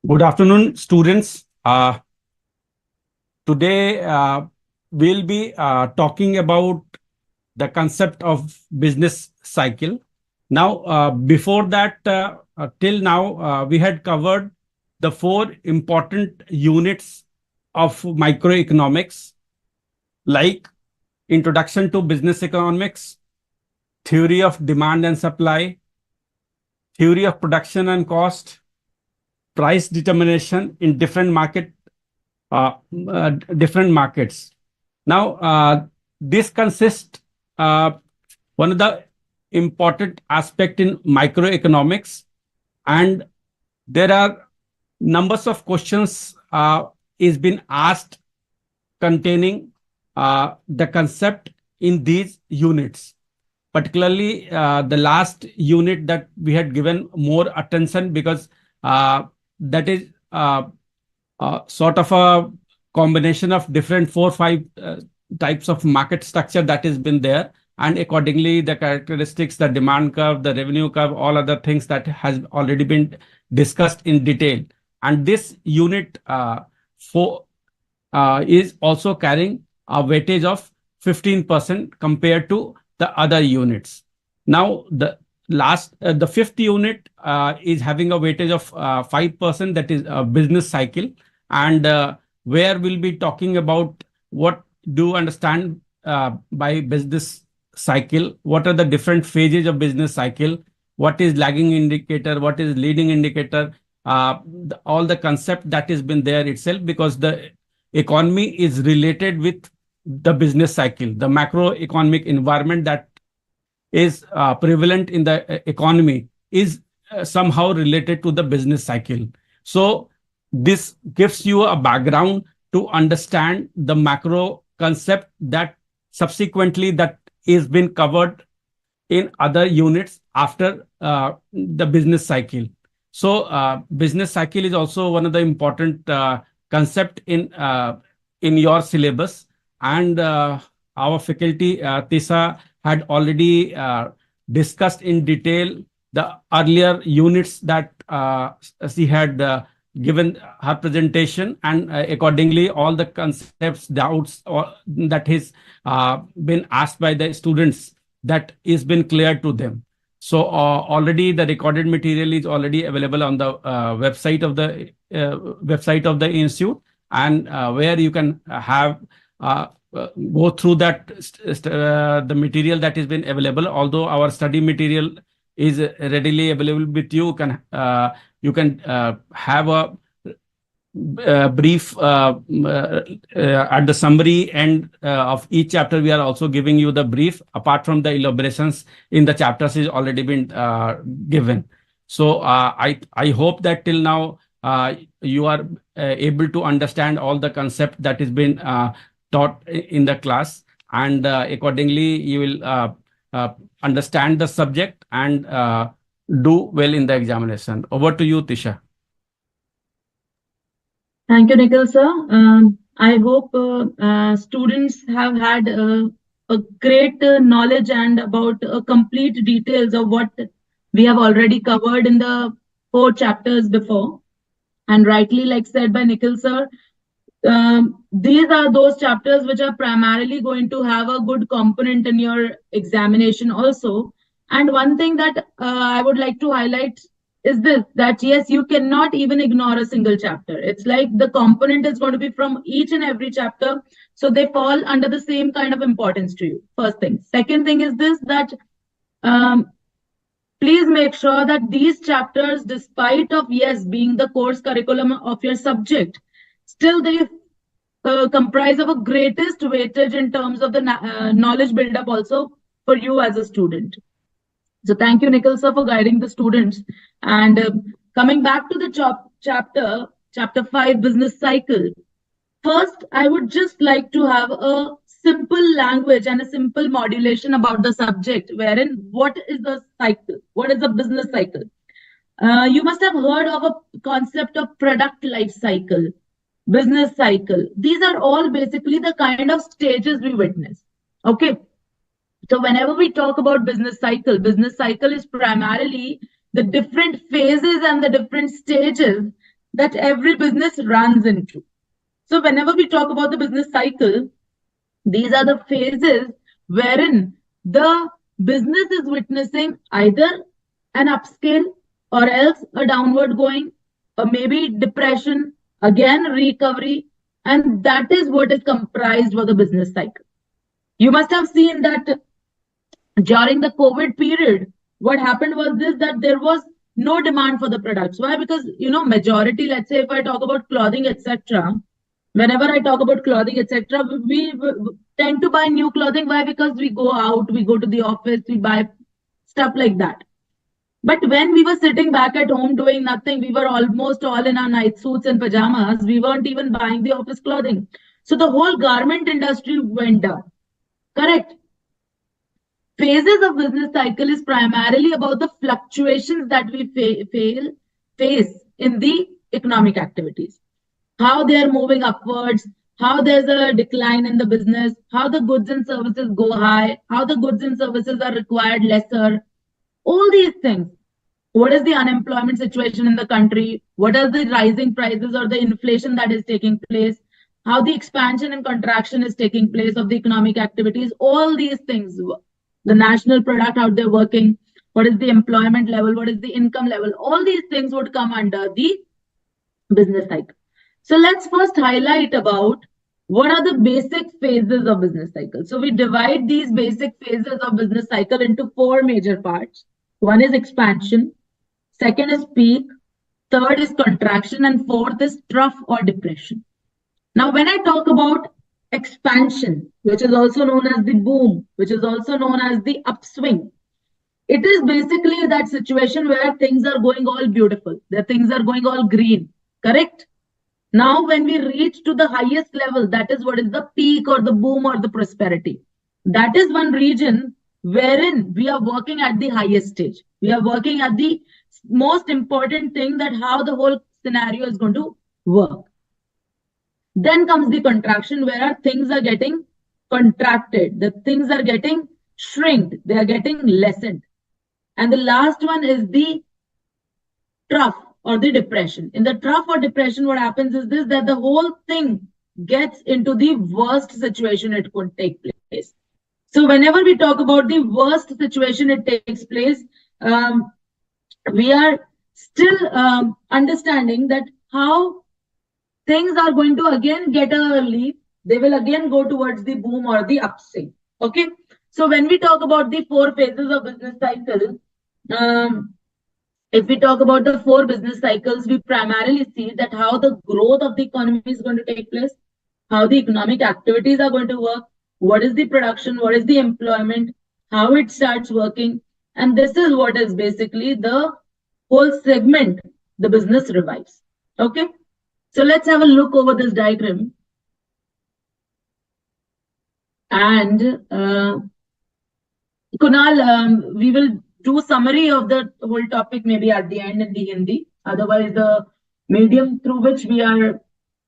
Good afternoon, students. Today, we'll be talking about the concept of business cycle. Now, before that, till now, we had covered the four important units of microeconomics, like introduction to business economics, theory of demand and supply, theory of production and cost, price determination in uh, different markets. Now, this consists one of the important aspect in microeconomics, and there are numbers of questions is been asked containing the concept in these units. Particularly, the last unit that we had given more attention because that is sort of a combination of different 4 or 5 types of market structure that has been there, and accordingly the characteristics, the demand curve, the revenue curve, all other things that has already been discussed in detail. And this unit 4 is also carrying a weightage of 15% compared to the other units. Now, the fifth unit is having a weightage of 5%, that is a business cycle, and where we'll be talking about what do you understand by business cycle, what are the different phases of business cycle, what is lagging indicator, what is leading indicator, all the concept that has been there itself, because the economy is related with the business cycle, the macroeconomic environment that is prevalent in the economy is somehow related to the business cycle. So this gives you a background to understand the macro concept that subsequently that is been covered in other units after the business cycle. So business cycle is also one of the important concept in your syllabus, and our faculty Tisa had already discussed in detail the earlier units that she had given her presentation, and accordingly all the concepts, doubts that has been asked by the students, that is been cleared to them. So already the recorded material is already available on the website of the institute, and where you can have go through that the material that has been available. Although our study material is readily available with you, you can have a brief at the summary end of each chapter. We are also giving you the brief, apart from the elaborations in the chapters is already been given. So I hope that till now you are able to understand all the concept that has been taught in the class, and accordingly you will understand the subject and do well in the examination. Over to you, Tisha. Thank you, Nikhil sir. I hope students have had a great knowledge and about complete details of what we have already covered in the 4 chapters before. And rightly, like said by Nikhil sir, these are those chapters which are primarily going to have a good component in your examination also. And one thing that I would like to highlight is this, that yes, you cannot even ignore a single chapter. It's like the component is going to be from each and every chapter, so they fall under the same kind of importance to you. First thing. Second thing is this, that please make sure that these chapters, despite of yes being the course curriculum of your subject, still they comprise of a greatest weightage in terms of the knowledge build-up also for you as a student. So thank you, Nikhil sir, for guiding the students. And coming back to the chapter 5, business cycle. First, I would just like to have a simple language and a simple modulation about the subject, wherein what is the cycle? What is the business cycle? You must have heard of a concept of product life cycle, business cycle. These are all basically the kind of stages we witness. Okay. So whenever we talk about business cycle is primarily the different phases and the different stages that every business runs into. So whenever we talk about the business cycle, these are the phases wherein the business is witnessing either an upscale or else a downward going, or maybe depression, again recovery, and that is what is comprised for the business cycle. You must have seen that during the COVID period, what happened was this, that there was no demand for the products. Why? Because, majority, let's say if I talk about clothing, etc., whenever I talk about clothing, etc., we tend to buy new clothing. Why? Because we go out, we go to the office, we buy stuff like that. But when we were sitting back at home doing nothing, we were almost all in our night suits and pajamas. We weren't even buying the office clothing. So the whole garment industry went down. Correct? Phases of business cycle is primarily about the fluctuations that we face in the economic activities. How they are moving upwards, how there's a decline in the business, how the goods and services go high, how the goods and services are required lesser, all these things. What is the unemployment situation in the country? What are the rising prices or the inflation that is taking place? How the expansion and contraction is taking place of the economic activities? All these things, the national product, how they're working, what is the employment level, what is the income level, all these things would come under the business cycle. So let's first highlight about what are the basic phases of business cycle. So we divide these basic phases of business cycle into 4 major parts. One is expansion, second is peak, third is contraction, and fourth is trough or depression. Now, when I talk about expansion, which is also known as the boom, which is also known as the upswing, it is basically that situation where things are going all beautiful, the things are going all green, correct? Now, when we reach to the highest level, that is what is the peak or the boom or the prosperity. That is one region wherein we are working at the highest stage. We are working at the most important thing, that how the whole scenario is going to work. Then comes the contraction, where things are getting contracted, the things are getting shrinked, they are getting lessened. And the last one is the trough or the depression. In the trough or depression, what happens is this, that the whole thing gets into the worst situation it could take place. So whenever we talk about the worst situation it takes place, we are still understanding that how things are going to again get a leap. They will again go towards the boom or the upswing. Okay. So when we talk about the 4 phases of business cycle, if we talk about the 4 business cycles, we primarily see that how the growth of the economy is going to take place, how the economic activities are going to work, what is the production, what is the employment, how it starts working. And this is what is basically the whole segment the business revives. Okay. So let's have a look over this diagram. And Kunal, we will do summary of the whole topic maybe at the end in the Hindi. Otherwise, the medium through which we are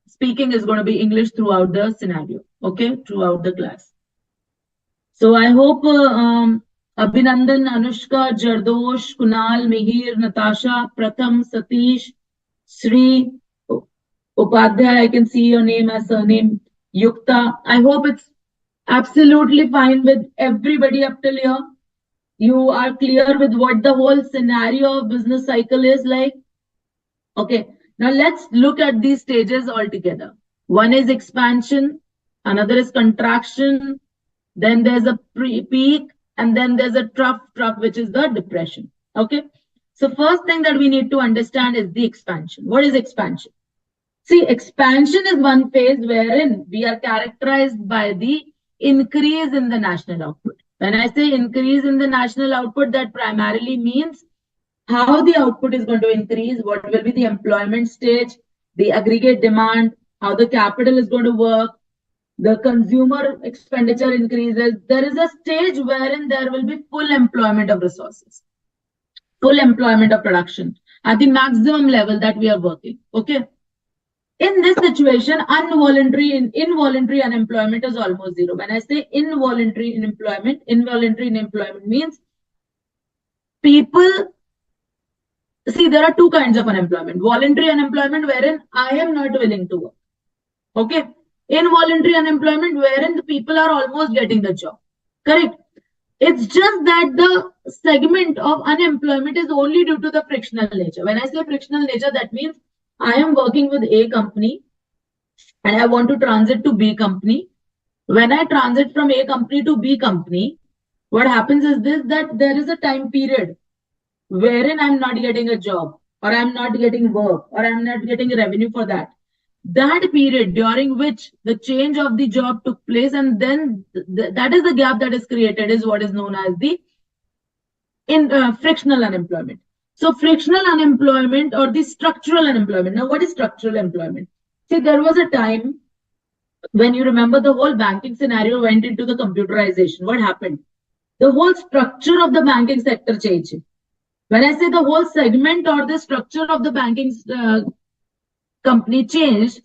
speaking is going to be English throughout the scenario, okay, throughout the class. So I hope Abhinandan, Anushka, Jardosh, Kunal, Mihir, Natasha, Pratham, Satish, Sri, Upadhyay, I can see your name as surname, Yukta. I hope it's absolutely fine with everybody up till here. You are clear with what the whole scenario of business cycle is like. Okay, now let's look at these stages all together. One is expansion, another is contraction, then there's a peak, and then there's a trough, which is the depression. Okay, so first thing that we need to understand is the expansion. What is expansion? See, expansion is one phase wherein we are characterized by the increase in the national output. When I say increase in the national output, that primarily means how the output is going to increase, what will be the employment stage, the aggregate demand, how the capital is going to work, the consumer expenditure increases. There is a stage wherein there will be full employment of resources, full employment of production at the maximum level that we are working. Okay. In this situation, involuntary unemployment is almost zero. When I say involuntary unemployment means people See, there are two kinds of unemployment. Voluntary unemployment, wherein I am not willing to work. Okay. Involuntary unemployment, wherein the people are almost getting the job. Correct. It's just that the segment of unemployment is only due to the frictional nature. When I say frictional nature, that means I am working with A company and I want to transit to B company. When I transit from A company to B company, what happens is this, that there is a time period wherein I'm not getting a job, or I'm not getting work, or I'm not getting revenue for that. That period during which the change of the job took place, and then that is the gap that is created, is what is known as the frictional unemployment. So frictional unemployment or the structural unemployment. Now, what is structural employment? See, there was a time when you remember the whole banking scenario went into the computerization. What happened? The whole structure of the banking sector changed. When I say the whole segment or the structure of the banking company changed,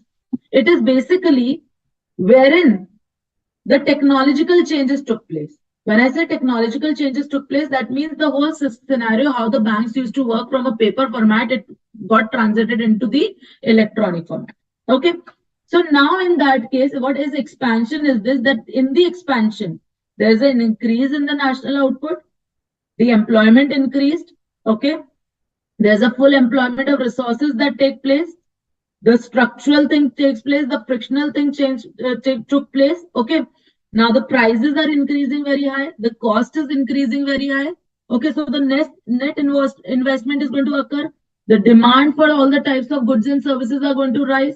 it is basically wherein the technological changes took place. When I say technological changes took place, that means the whole scenario, how the banks used to work from a paper format, it got transited into the electronic format. Okay. So now in that case, what is expansion is this, that in the expansion, there's an increase in the national output, the employment increased. Okay. There's a full employment of resources that take place. The structural thing takes place, the frictional thing took place. Okay. Now the prices are increasing very high, the cost is increasing very high. Okay, so the net investment is going to occur, the demand for all the types of goods and services are going to rise.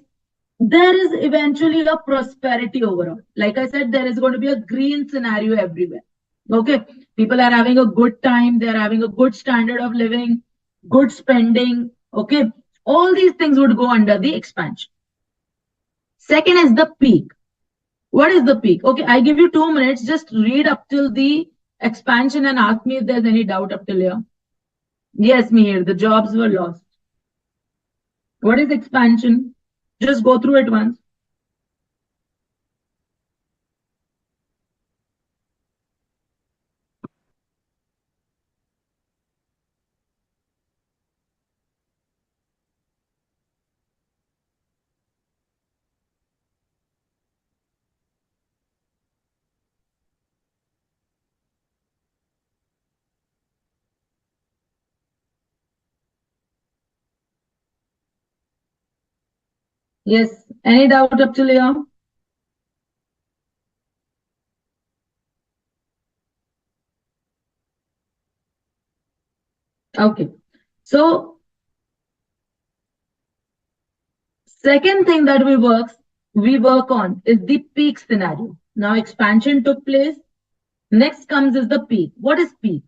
There is eventually a prosperity overall. Like I said, there is going to be a green scenario everywhere. Okay, people are having a good time, they are having a good standard of living, good spending. Okay, all these things would go under the expansion. Second is the peak. What is the peak? Okay, I give you 2 minutes. Just read up till the expansion and ask me if there's any doubt up till here. Yes, Mihir, the jobs were lost. What is expansion? Just go through it once. Yes, any doubt up till here? Okay, so second thing that we work on is the peak scenario. Now expansion took place. Next comes is the peak. What is peak?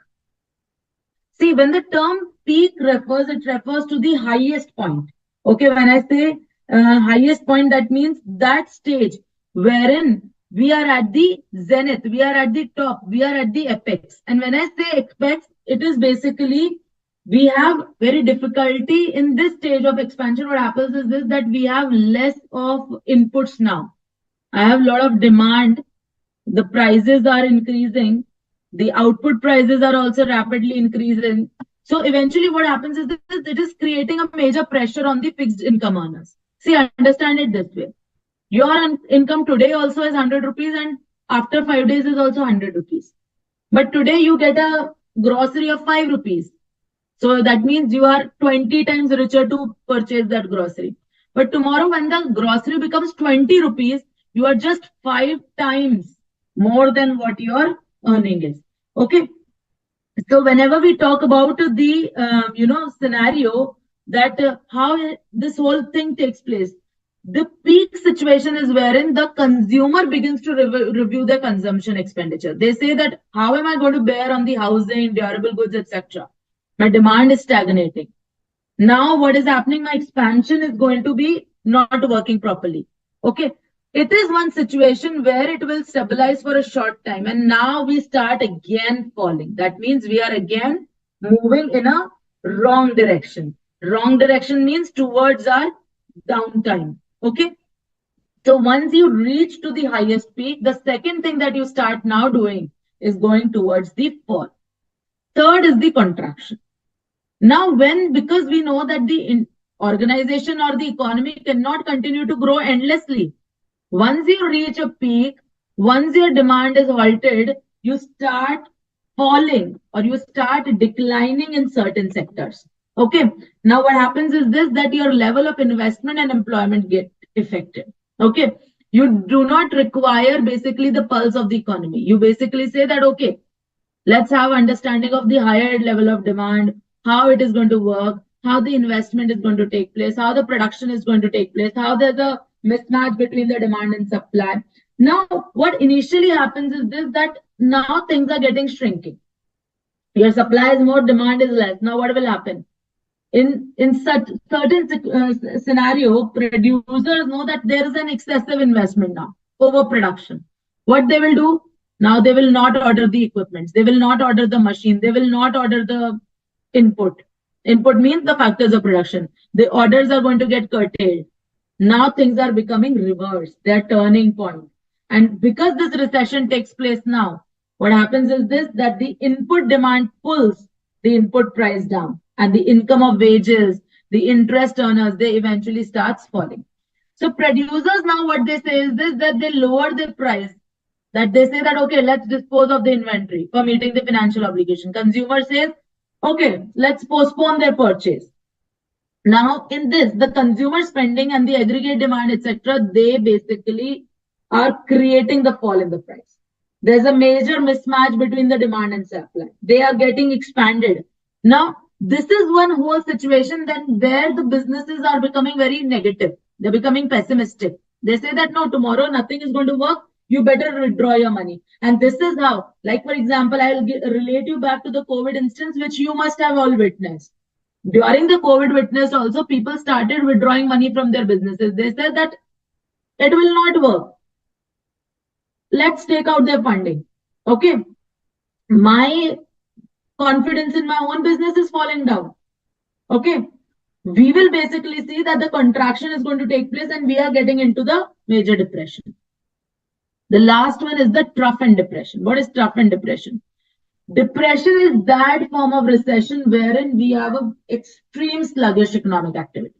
See, when the term peak refers, it refers to the highest point. Okay, when I say highest point, that means that stage wherein we are at the zenith, we are at the top, we are at the apex. And when I say apex, it is basically we have very difficulty in this stage of expansion. What happens is this, that we have less of inputs now. I have a lot of demand, the prices are increasing, the output prices are also rapidly increasing. So eventually what happens is that it is creating a major pressure on the fixed income earners. See, understand it this way. Your income today also is 100 rupees and after 5 days is also 100 rupees. But today you get a grocery of 5 rupees. So that means you are 20 times richer to purchase that grocery. But tomorrow when the grocery becomes 20 rupees, you are just 5 times more than what your earning is. Okay. So whenever we talk about the scenario that how this whole thing takes place, the peak situation is wherein the consumer begins to review their consumption expenditure. They say that how am I going to bear on the housing, durable goods, etc. My demand is stagnating. Now what is happening? My expansion is going to be not working properly. Okay. It is one situation where it will stabilize for a short time and now we start again falling. That means we are again moving in a wrong direction. Wrong direction means towards our downtime. Okay. So once you reach to the highest peak, the second thing that you start now doing is going towards the fall. Third is the contraction. Now, because we know that the organization or the economy cannot continue to grow endlessly. Once you reach a peak, once your demand is halted, you start falling or you start declining in certain sectors. Okay. Now, what happens is this, that your level of investment and employment get affected. Okay. You do not require basically the pulse of the economy. You basically say that, okay, let's have understanding of the higher level of demand, how it is going to work, how the investment is going to take place, how the production is going to take place, how there's a mismatch between the demand and supply. Now, what initially happens is this, that now things are getting shrinking. Your supply is more, demand is less. Now, what will happen? In such certain scenario, producers know that there is an excessive investment now, overproduction. What they will do now? They will not order the equipment. They will not order the machine. They will not order the input. Input means the factors of production. The orders are going to get curtailed. Now things are becoming reverse. They're turning point. And because this recession takes place now, what happens is this, that the input demand pulls the input price down, and the income of wages, the interest earners, they eventually starts falling. So producers now, what they say is this, that they lower the price, that they say that, okay, let's dispose of the inventory for meeting the financial obligation. Consumer says, okay, let's postpone their purchase. Now, in this, the consumer spending and the aggregate demand, etc., they basically are creating the fall in the price. There's a major mismatch between the demand and supply. They are getting expanded. Now, this is one whole situation then where the businesses are becoming very negative. They're becoming pessimistic. They say that no, tomorrow nothing is going to work. You better withdraw your money. And this is how, like for example, I'll relate you back to the COVID instance, which you must have all witnessed. During the COVID witness also, people started withdrawing money from their businesses. They said that it will not work. Let's take out their funding. Okay. My confidence in my own business is falling down. Okay. We will basically see that the contraction is going to take place and we are getting into the major depression. The last one is the trough and depression. What is trough and depression? Depression is that form of recession wherein we have an extreme sluggish economic activity.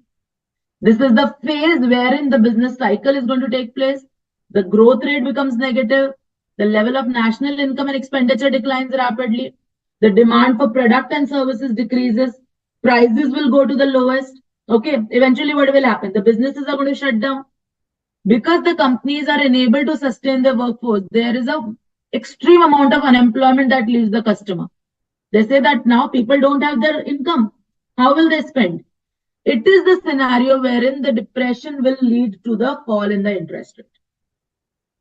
This is the phase wherein the business cycle is going to take place. The growth rate becomes negative. The level of national income and expenditure declines rapidly. The demand for product and services decreases. Prices will go to the lowest. Okay, eventually what will happen? The businesses are going to shut down. Because the companies are unable to sustain their workforce, there is a extreme amount of unemployment that leaves the customer. They say that now people don't have their income. How will they spend? It is the scenario wherein the depression will lead to the fall in the interest rate.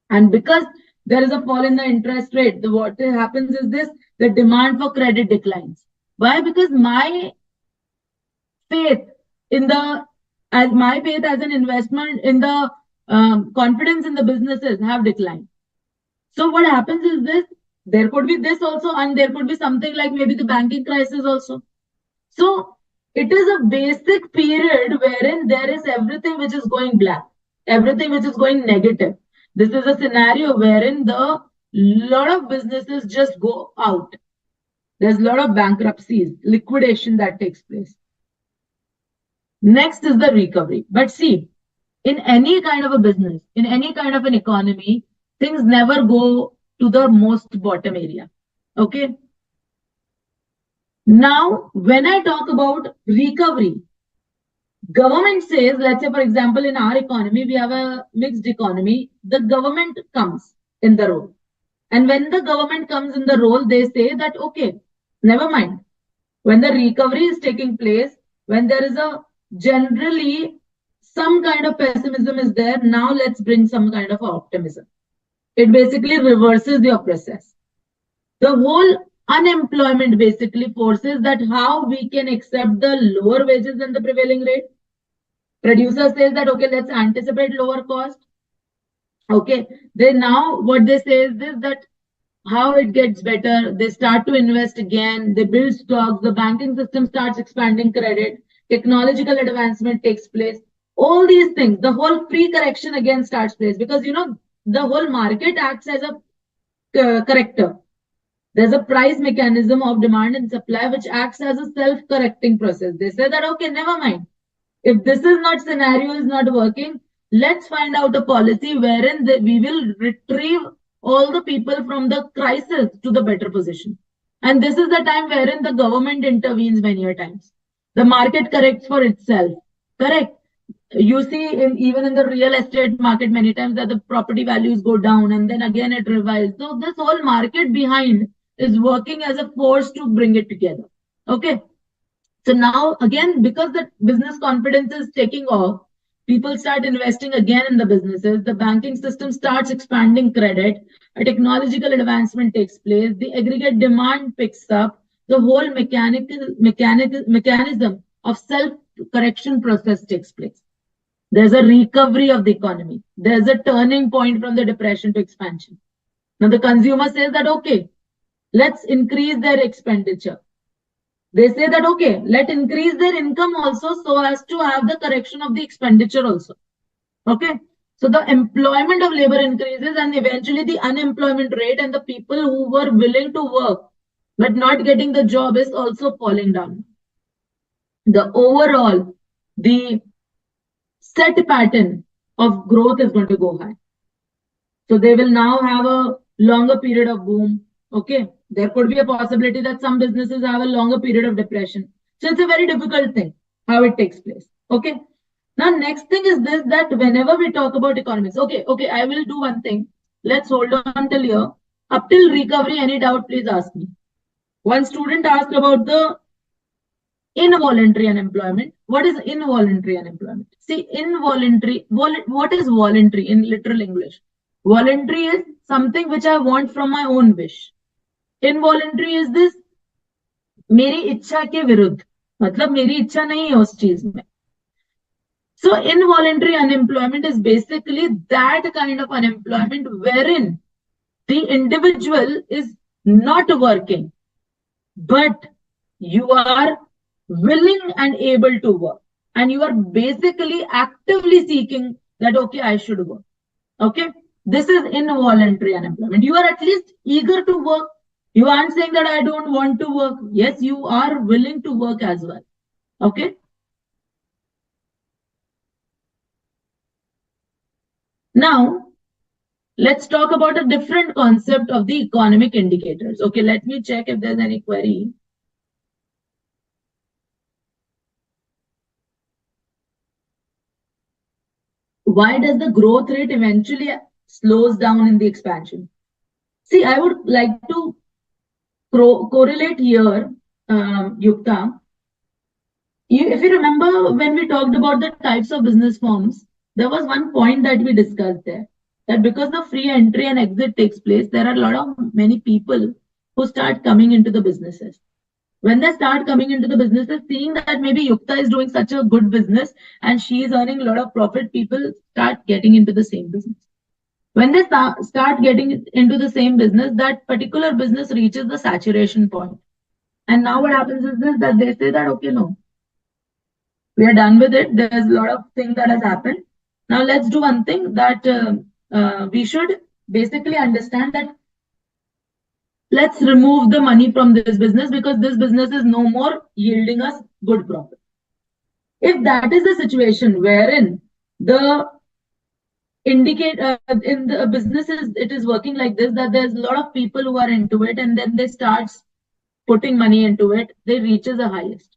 And because there is a fall in the interest rate, what happens is this, the demand for credit declines. Why? Because my faith in the, as my faith as an investment in the confidence in the businesses have declined. So what happens is this, there could be this also, and there could be something like maybe the banking crisis also. So it is a basic period wherein there is everything which is going black, everything which is going negative. This is a scenario wherein the lot of businesses just go out. There's a lot of bankruptcies, liquidation that takes place. Next is the recovery. But see, in any kind of a business, in any kind of an economy, things never go to the most bottom area. Okay. Now, when I talk about recovery, government says, let's say, for example, in our economy, we have a mixed economy. The government comes in the role. And when the government comes in the role, they say that, okay, never mind. When the recovery is taking place, when there is a generally some kind of pessimism is there, now let's bring some kind of optimism. It basically reverses your process. The whole unemployment basically forces that how we can accept the lower wages than the prevailing rate. Producer says that, okay, let's anticipate lower cost. Okay, they now what they say is this, that how it gets better, they start to invest again, they build stocks, the banking system starts expanding credit, technological advancement takes place. All these things, the whole pre-correction again starts place, because the whole market acts as a corrector. There's a price mechanism of demand and supply which acts as a self-correcting process. They say that, okay, never mind. If this is not scenario is not working, let's find out a policy wherein we will retrieve all the people from the crisis to the better position. And this is the time wherein the government intervenes many a times. The market corrects for itself. Correct. You see, even in the real estate market, many times that the property values go down and then again it revives. So this whole market behind is working as a force to bring it together. Okay. So now again, because the business confidence is taking off, people start investing again in the businesses. The banking system starts expanding credit. A technological advancement takes place. The aggregate demand picks up. The whole mechanism of self-correction process takes place. There's a recovery of the economy. There's a turning point from the depression to expansion. Now the consumer says that, okay, let's increase their expenditure. They say that, okay, let increase their income also so as to have the correction of the expenditure also. Okay. So the employment of labor increases and eventually the unemployment rate and the people who were willing to work but not getting the job is also falling down. The overall, the set pattern of growth is going to go high. So they will now have a longer period of boom. Okay. There could be a possibility that some businesses have a longer period of depression. So it's a very difficult thing how it takes place. Okay. Now, next thing is this, that whenever we talk about economics, okay, I will do one thing. Let's hold on till here. Up till recovery, any doubt, please ask me. One student asked about the involuntary unemployment. What is involuntary unemployment? See, involuntary, what is voluntary in literal English? Voluntary is something which I want from my own wish. Involuntary is this मेरी इच्छा के विरुद्ध, मतलब मेरी इच्छा नहीं है उस चीज में. So involuntary unemployment is basically that kind of unemployment wherein the individual is not working, but you are willing and able to work. And you are basically actively seeking that, okay, I should work. Okay. This is involuntary unemployment. You are at least eager to work. You aren't saying that I don't want to work. Yes, you are willing to work as well. Okay. Now, let's talk about a different concept of the economic indicators. Okay, let me check if there's any query. Why does the growth rate eventually slows down in the expansion? See, I would like to correlate here, Yukta. If you remember when we talked about the types of business forms, there was one point that we discussed there, that because the free entry and exit takes place, there are a lot of many people who start coming into the businesses. When they start coming into the businesses, seeing that maybe Yukta is doing such a good business and she is earning a lot of profit, people start getting into the same business. When they start getting into the same business, that particular business reaches the saturation point. And now what happens is this, that they say that, okay, no, we are done with it. There's a lot of things that has happened. Now let's do one thing, that we should basically understand that let's remove the money from this business because this business is no more yielding us good profit. If that is the situation wherein the in the businesses, it is working like this, that there's a lot of people who are into it and then they start putting money into it, they reaches the highest.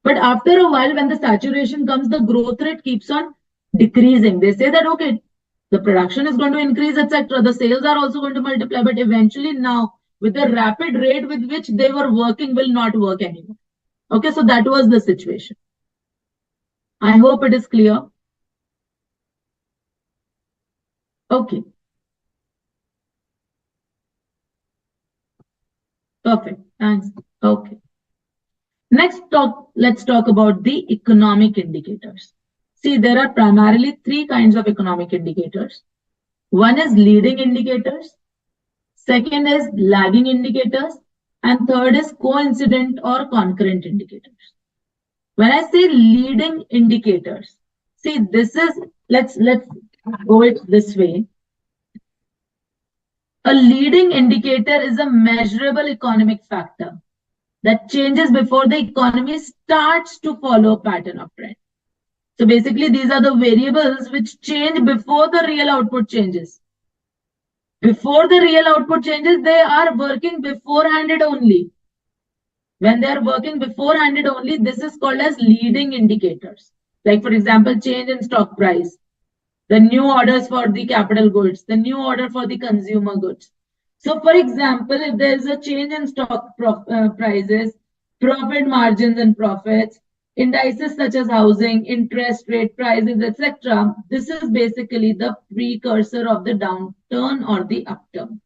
But after a while, when the saturation comes, the growth rate keeps on decreasing. They say that, okay, the production is going to increase, etc. The sales are also going to multiply, but eventually now, with the rapid rate with which they were working, will not work anymore. Okay, so that was the situation. I hope it is clear. Okay. Perfect. Thanks. Okay. Next, let's talk about the economic indicators. See, there are primarily three kinds of economic indicators. One is leading indicators, second is lagging indicators, and third is coincident or concurrent indicators. When I say leading indicators, see, this is, let's go it this way. A leading indicator is a measurable economic factor that changes before the economy starts to follow a pattern of trend. So basically, these are the variables which change before the real output changes. Before the real output changes, they are working beforehand only. When they are working beforehand only, this is called as leading indicators. Like, for example, change in stock price, the new orders for the capital goods, the new order for the consumer goods. So, for example, if there is a change in stock prices, profit margins and profits, indices such as housing, interest rate, prices, etc., this is basically the precursor of the downturn or the upturn.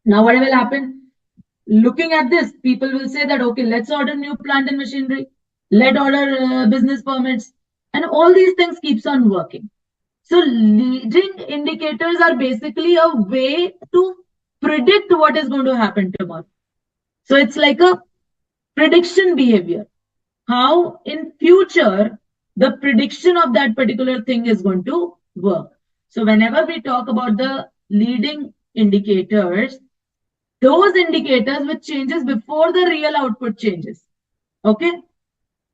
Now, what will happen? Looking at this, people will say that, okay, let's order new plant and machinery, let order business permits, and all these things keeps on working. So leading indicators are basically a way to predict what is going to happen tomorrow. So it's like a prediction behavior. How in future the prediction of that particular thing is going to work. So whenever we talk about the leading indicators, those indicators which changes before the real output changes. Okay.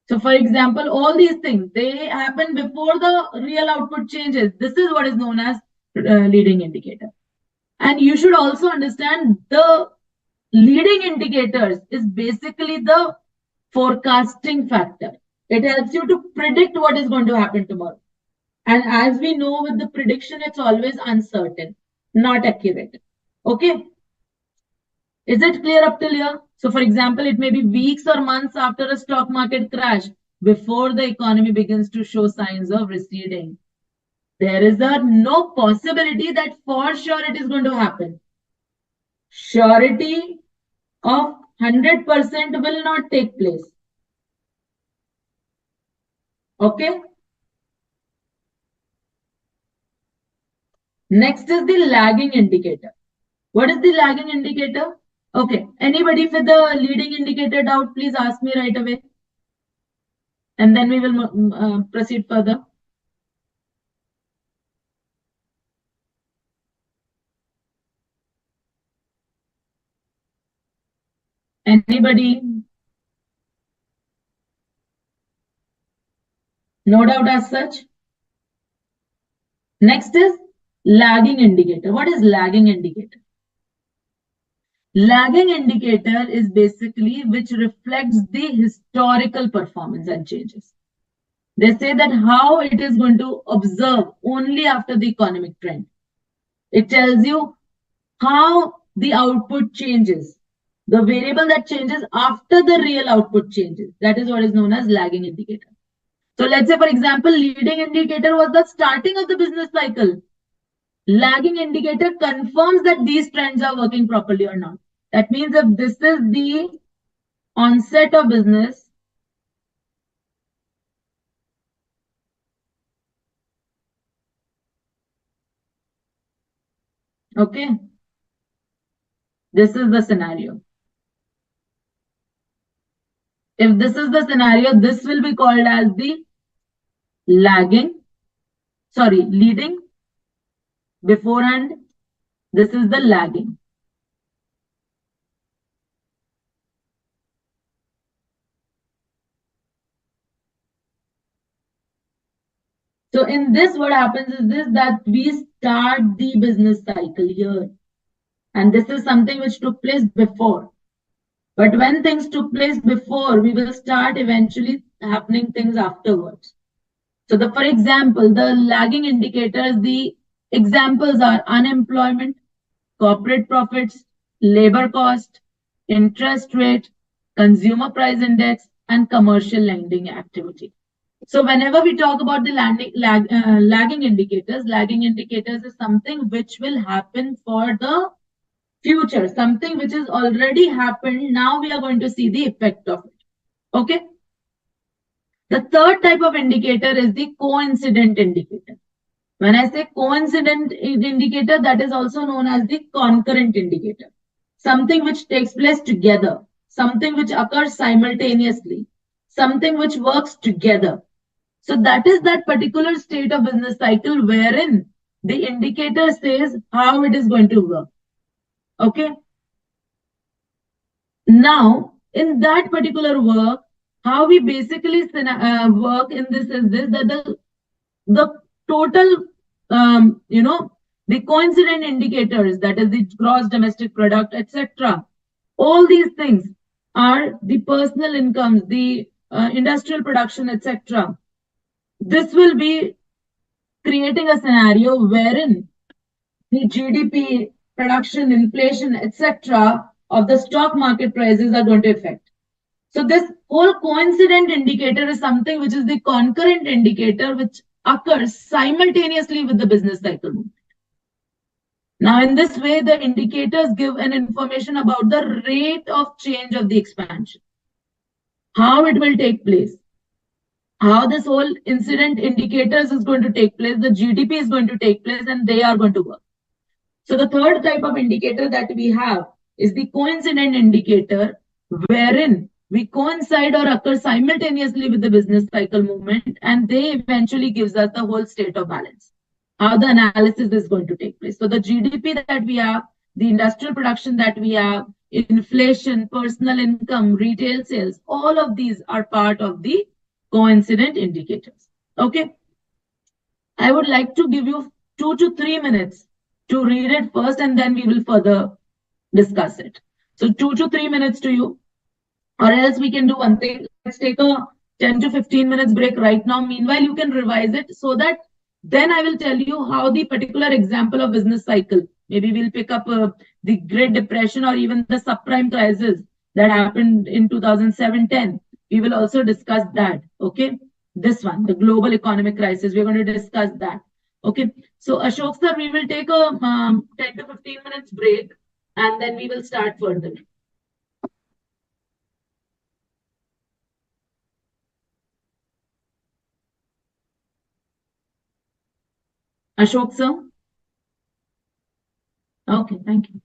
So for example, all these things, they happen before the real output changes. This is what is known as leading indicator. And you should also understand the leading indicators is basically the forecasting factor. It helps you to predict what is going to happen tomorrow. And as we know with the prediction, it's always uncertain, not accurate. Okay. Is it clear up till here? So for example, it may be weeks or months after a stock market crash before the economy begins to show signs of receding. There is no possibility that for sure it is going to happen. Surety of 100% will not take place. Okay. Next is the lagging indicator. What is the lagging indicator? Okay. Anybody with the leading indicator doubt, please ask me right away. And then we will proceed further. Anybody? No doubt as such. Next is lagging indicator. What is lagging indicator? Lagging indicator is basically which reflects the historical performance and changes. They say that how it is going to observe only after the economic trend. It tells you how the output changes, the variable that changes after the real output changes. That is what is known as lagging indicator. So let's say, for example, leading indicator was the starting of the business cycle. Lagging indicator confirms that these trends are working properly or not. That means if this is the onset of business, okay, this is the scenario. If this is the scenario, this will be called as the leading. Beforehand, this is the lagging. So in this, what happens is this, that we start the business cycle here. And this is something which took place before. But when things took place before, we will start eventually happening things afterwards. So for example, the lagging indicators, the examples are unemployment, corporate profits, labor cost, interest rate, consumer price index, and commercial lending activity. So whenever we talk about the lagging indicators is something which will happen for the future, something which has already happened. Now we are going to see the effect of it. Okay. The third type of indicator is the coincident indicator. When I say coincident indicator, that is also known as the concurrent indicator. Something which takes place together, something which occurs simultaneously, something which works together. So that is that particular state of business cycle wherein the indicator says how it is going to work. Okay. Now, in that particular work, how we basically work in this is this, that the total, you know, the coincident indicators, that is the gross domestic product, etc. All these things are the personal incomes, the industrial production, etc. This will be creating a scenario wherein the GDP, production, inflation, etc. of the stock market prices are going to affect. So this whole coincident indicator is something which is the concurrent indicator which occurs simultaneously with the business cycle movement. Now, in this way, the indicators give an information about the rate of change of the expansion, how it will take place, how this whole incident indicators is going to take place, the GDP is going to take place, and they are going to work. So the third type of indicator that we have is the coincident indicator, wherein we coincide or occur simultaneously with the business cycle movement, and they eventually gives us the whole state of balance, how the analysis is going to take place. So the GDP that we have, the industrial production that we have, inflation, personal income, retail sales, all of these are part of the coincident indicators. Okay. I would like to give you 2 to 3 minutes to read it first, and then we will further discuss it. So 2 to 3 minutes to you, or else we can do one thing. Let's take a 10 to 15 minutes break right now. Meanwhile, you can revise it so that then I will tell you how the particular example of business cycle, maybe we'll pick up the Great Depression or even the subprime crisis that happened in 2007-10. We will also discuss that. Okay. This one, the global economic crisis, we're going to discuss that. Okay. So Ashok sir, we will take a 10 to 15 minutes break, and then we will start further. Ashok sir? Okay, thank you.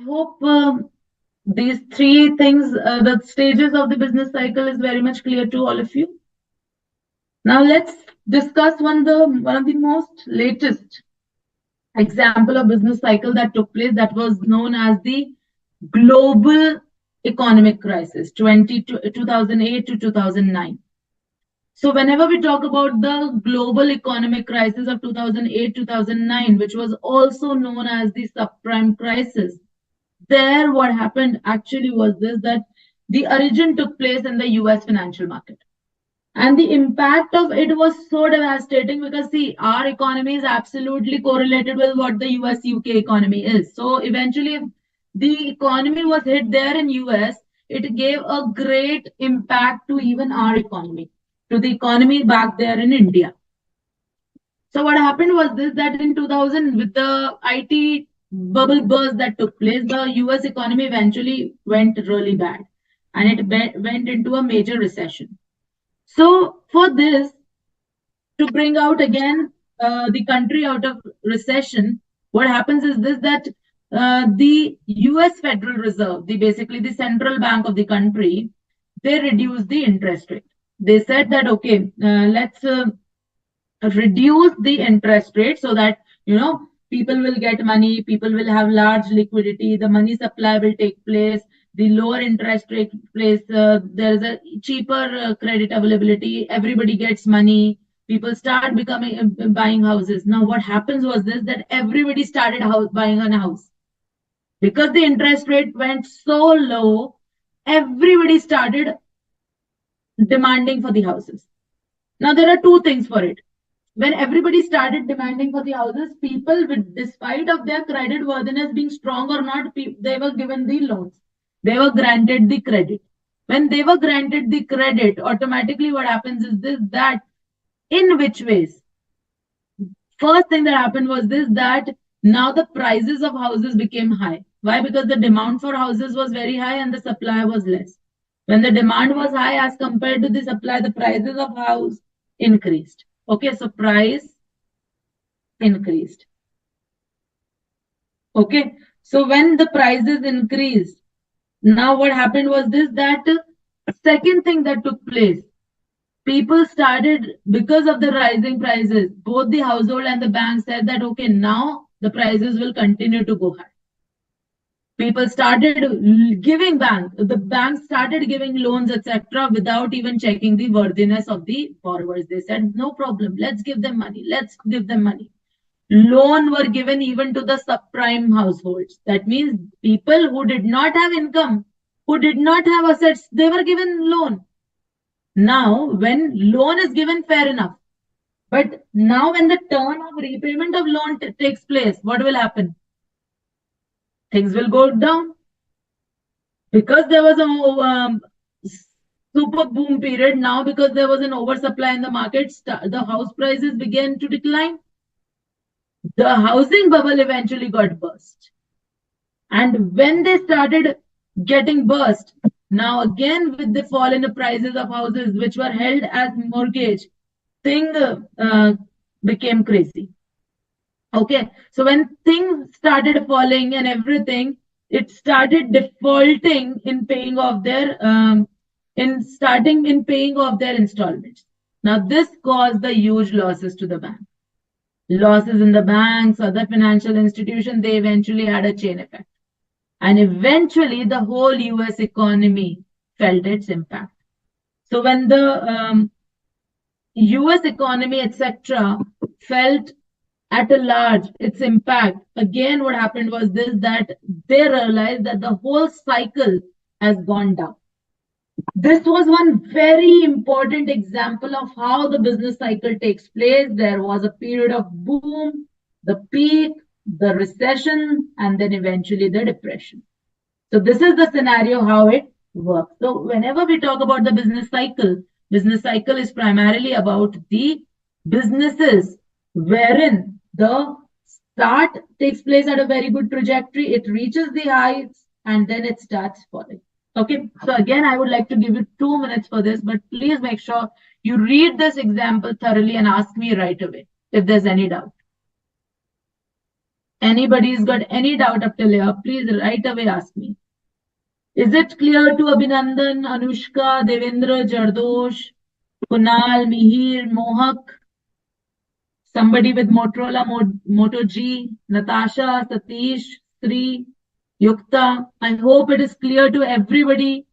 I hope these three things, the stages of the business cycle, is very much clear to all of you. Now let's discuss one of the most latest example of business cycle that took place, that was known as the global economic crisis 2008 to 2009. So whenever we talk about the global economic crisis of 2008 2009, which was also known as the subprime crisis, there what happened actually was this, that the origin took place in the US financial market. And the impact of it was so devastating because, see, our economy is absolutely correlated with what the US UK economy is. So eventually, if the economy was hit there in US, it gave a great impact to even our economy, to the economy back there in India. So what happened was this, that in 2000, with the IT bubble burst that took place, the US economy eventually went really bad, and it went into a major recession. So for this, to bring out again the country out of recession, what happens is this, that the US Federal Reserve, the basically the central bank of the country, they reduced the interest rate. They said that, okay, let's reduce the interest rate so that, people will get money, people will have large liquidity, the money supply will take place, the lower interest rate place, there is a cheaper credit availability, everybody gets money, people start becoming buying houses. Now what happens was this, that everybody started buying a house because the interest rate went so low. Everybody started demanding for the houses. Now there are two things for it. When everybody started demanding for the houses, people, with despite of their credit worthiness being strong or not, they were given the loans, they were granted the credit. When they were granted the credit, automatically what happens is this, that in which ways, first thing that happened was this, that now the prices of houses became high. Why? Because the demand for houses was very high and the supply was less. When the demand was high as compared to the supply, the prices of house increased. Okay, so price increased. Okay, so when the prices increased, now what happened was this, that second thing that took place, people started, because of the rising prices, both the household and the bank said that, okay, now the prices will continue to go high. People started giving the banks started giving loans, etc., without even checking the worthiness of the borrowers. They said, no problem, let's give them money, let's give them money. Loan were given even to the subprime households. That means people who did not have income, who did not have assets, they were given loan. Now, when loan is given, fair enough. But now when the turn of repayment of loan takes place, what will happen? Things will go down. Because there was a super boom period, now because there was an oversupply in the market, the house prices began to decline. The housing bubble eventually got burst. And when they started getting burst, now again with the fall in the prices of houses which were held as mortgage, thing became crazy. Okay, so when things started falling and everything, it started defaulting in paying off their in paying off their installments. Now this caused the huge losses to the bank. Losses in the banks, other financial institutions, they eventually had a chain effect. And eventually the whole US economy felt its impact. So when the US economy, etc., felt at a large its impact, again what happened was this, that they realized that the whole cycle has gone down. This was one very important example of how the business cycle takes place. There was a period of boom, the peak, the recession, and then eventually the depression. So this is the scenario how it works. So whenever we talk about the business cycle is primarily about the businesses wherein the start takes place at a very good trajectory, it reaches the heights, and then it starts falling. Okay, so again, I would like to give you 2 minutes for this, but please make sure you read this example thoroughly and ask me right away if there's any doubt. Anybody's got any doubt up till here, please right away ask me. Is it clear to Abhinandan, Anushka, Devendra, Jardosh, Kunal, Mihir, Mohak, somebody with Motorola Moto G, Natasha, Satish, Sri, Yukta? I hope it is clear to everybody.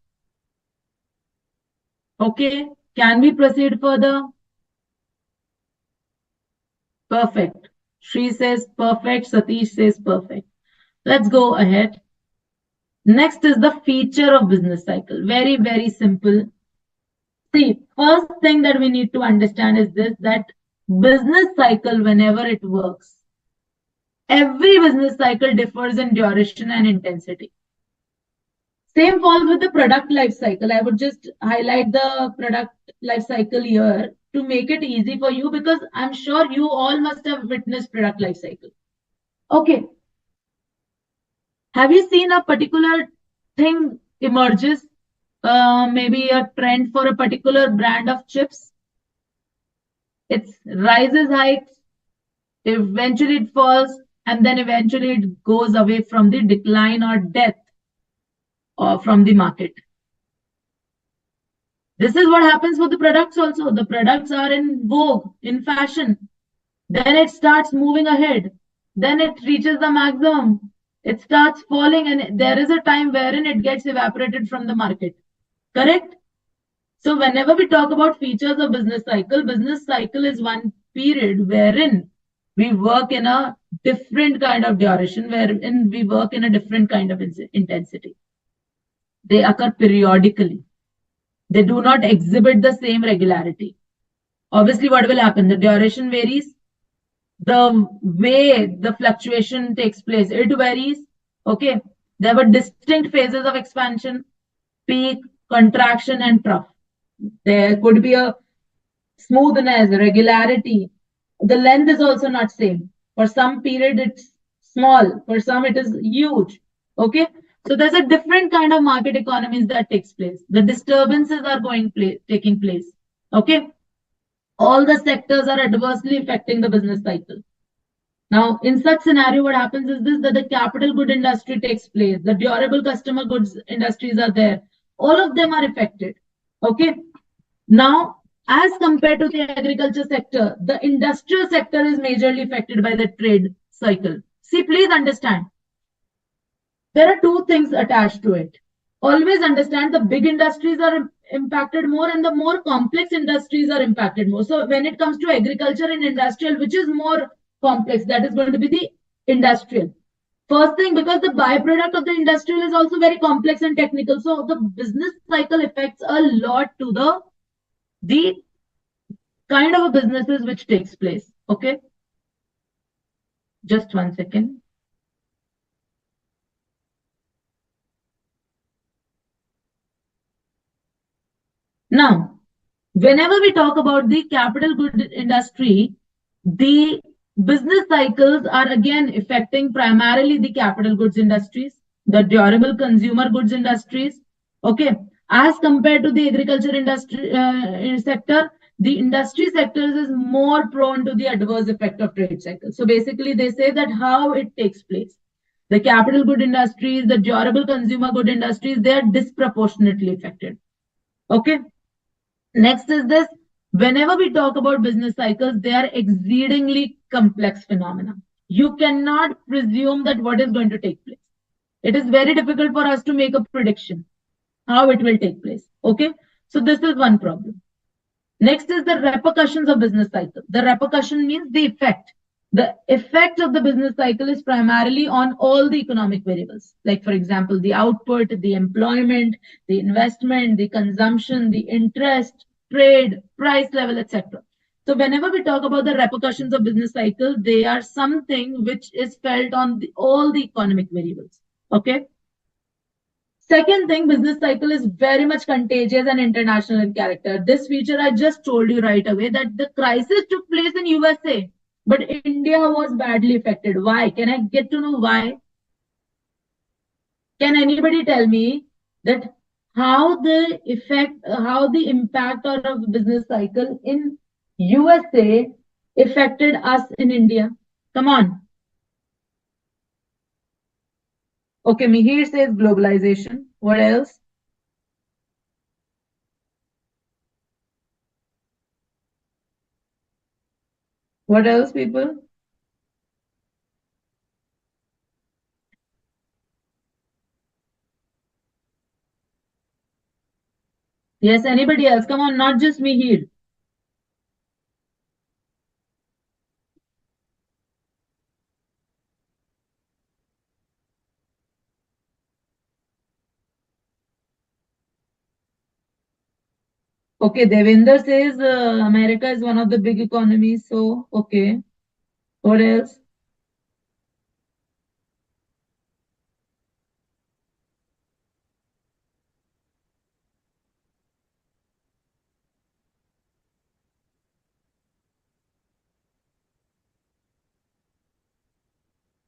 Okay, can we proceed further? Perfect. Sri says perfect, Satish says perfect. Let's go ahead. Next is the feature of business cycle. Very, very simple. See, first thing that we need to understand is this, that business cycle, whenever it works, every business cycle differs in duration and intensity. Same falls with the product life cycle. I would just highlight the product life cycle here to make it easy for you, because I'm sure you all must have witnessed product life cycle. Okay. Have you seen a particular thing emerges? Maybe a trend for a particular brand of chips. It rises, hikes, eventually it falls, and then eventually it goes away from the decline or death or from the market. This is what happens for the products also. The products are in vogue, in fashion. Then it starts moving ahead. Then it reaches the maximum. It starts falling, and there is a time wherein it gets evaporated from the market. Correct? So whenever we talk about features of business cycle is one period wherein we work in a different kind of duration, wherein we work in a different kind of intensity. They occur periodically. They do not exhibit the same regularity. Obviously, what will happen? The duration varies. The way the fluctuation takes place, it varies. Okay. There were distinct phases of expansion, peak, contraction, and trough. There could be a smoothness, regularity. The length is also not same. For some period, it's small. For some, it is huge. Okay. So there's a different kind of market economies that takes place. The disturbances are taking place. Okay. All the sectors are adversely affecting the business cycle. Now, in such scenario, what happens is this, that the capital good industry takes place. The durable customer goods industries are there. All of them are affected. Okay. Now, as compared to the agriculture sector, the industrial sector is majorly affected by the trade cycle. See, please understand. There are two things attached to it. Always understand the big industries are impacted more and the more complex industries are impacted more. So when it comes to agriculture and industrial, which is more complex, that is going to be the industrial. First thing, because the byproduct of the industrial is also very complex and technical. So the business cycle affects a lot to the kind of a businesses which takes place. Okay. Just 1 second. Now, whenever we talk about the capital good industry, the business cycles are again affecting primarily the capital goods industries, the durable consumer goods industries. Okay. As compared to the agriculture industry sector, the industry sectors is more prone to the adverse effect of trade cycle. So basically, they say that how it takes place. The capital good industries, the durable consumer good industries, they are disproportionately affected. Okay. Next is this. Whenever we talk about business cycles, they are exceedingly complex phenomena. You cannot presume that what is going to take place. It is very difficult for us to make a prediction how it will take place. Okay. So this is one problem. Next is the repercussions of business cycle. The repercussion means the effect. The effect of the business cycle is primarily on all the economic variables, like, for example, the output, the employment, the investment, the consumption, the interest, trade, price level, etc. So whenever we talk about the repercussions of business cycle, they are something which is felt on all the economic variables. Okay. Second thing, business cycle is very much contagious and international in character. This feature I just told you right away, that the crisis took place in USA, but India was badly affected. Why? Can I get to know why? Can anybody tell me that how the impact of business cycle in USA affected us in India? Come on. Okay, Mihir says globalization. What else? What else, people? Yes, anybody else? Come on, not just Mihir. Okay, Devinder says America is one of the big economies. So, okay. What else?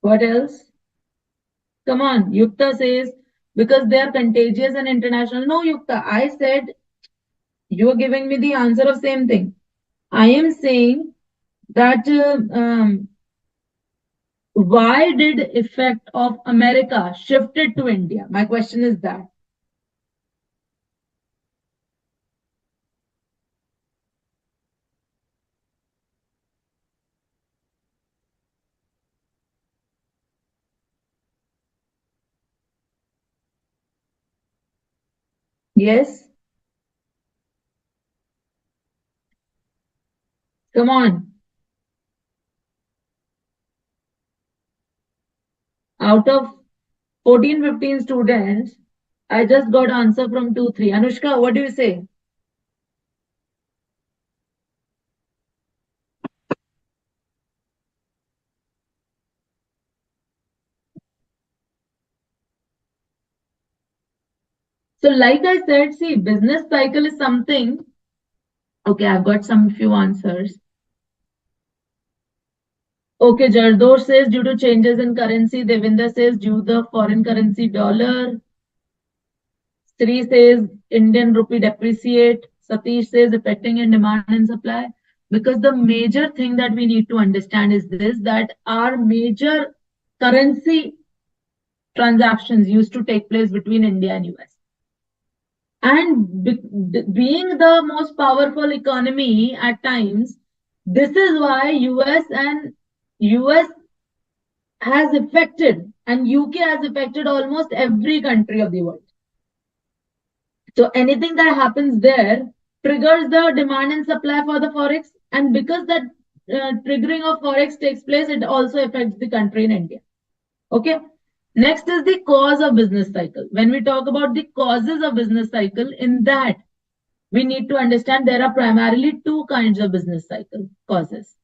What else? Come on. Yukta says because they are contagious and international. No, Yukta, I said you are giving me the answer of same thing. I am saying that why did effect of America shifted to India? My question is that. Yes. Come on. Out of 14, 15 students, I just got answer from 2, 3. Anushka, what do you say? So, like I said, see, business cycle is something. Okay, I've got some few answers. Okay, Jardor says due to changes in currency. Devinder says due to the foreign currency dollar. Sri says Indian rupee depreciate. Satish says affecting in demand and supply. Because the major thing that we need to understand is this, that our major currency transactions used to take place between India and US. And being the most powerful economy at times, this is why US has affected and UK has affected almost every country of the world. So anything that happens there triggers the demand and supply for the forex, and because that triggering of forex takes place, it also affects the country in India. Okay. Next is the cause of business cycle. When we talk about the causes of business cycle, in that we need to understand there are primarily two kinds of business cycle causes.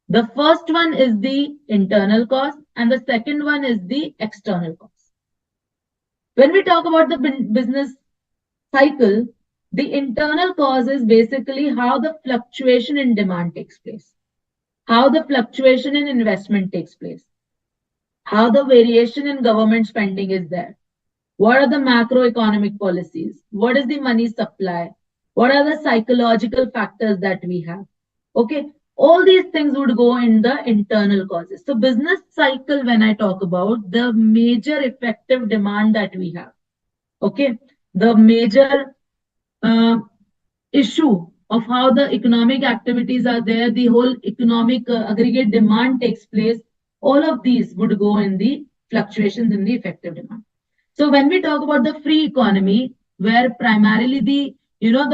The first one is the internal cause, and the second one is the external cause. When we talk about the business cycle, the internal cause is basically how the fluctuation in demand takes place, how the fluctuation in investment takes place, how the variation in government spending is there. What are the macroeconomic policies? What is the money supply? What are the psychological factors that we have? Okay, all these things would go in the internal causes. So, business cycle, when I talk about the major effective demand that we have, okay, the major uh, issue of how the economic activities are there, the whole economic aggregate demand takes place, all of these would go in the fluctuations in the effective demand. So when we talk about the free economy, where primarily the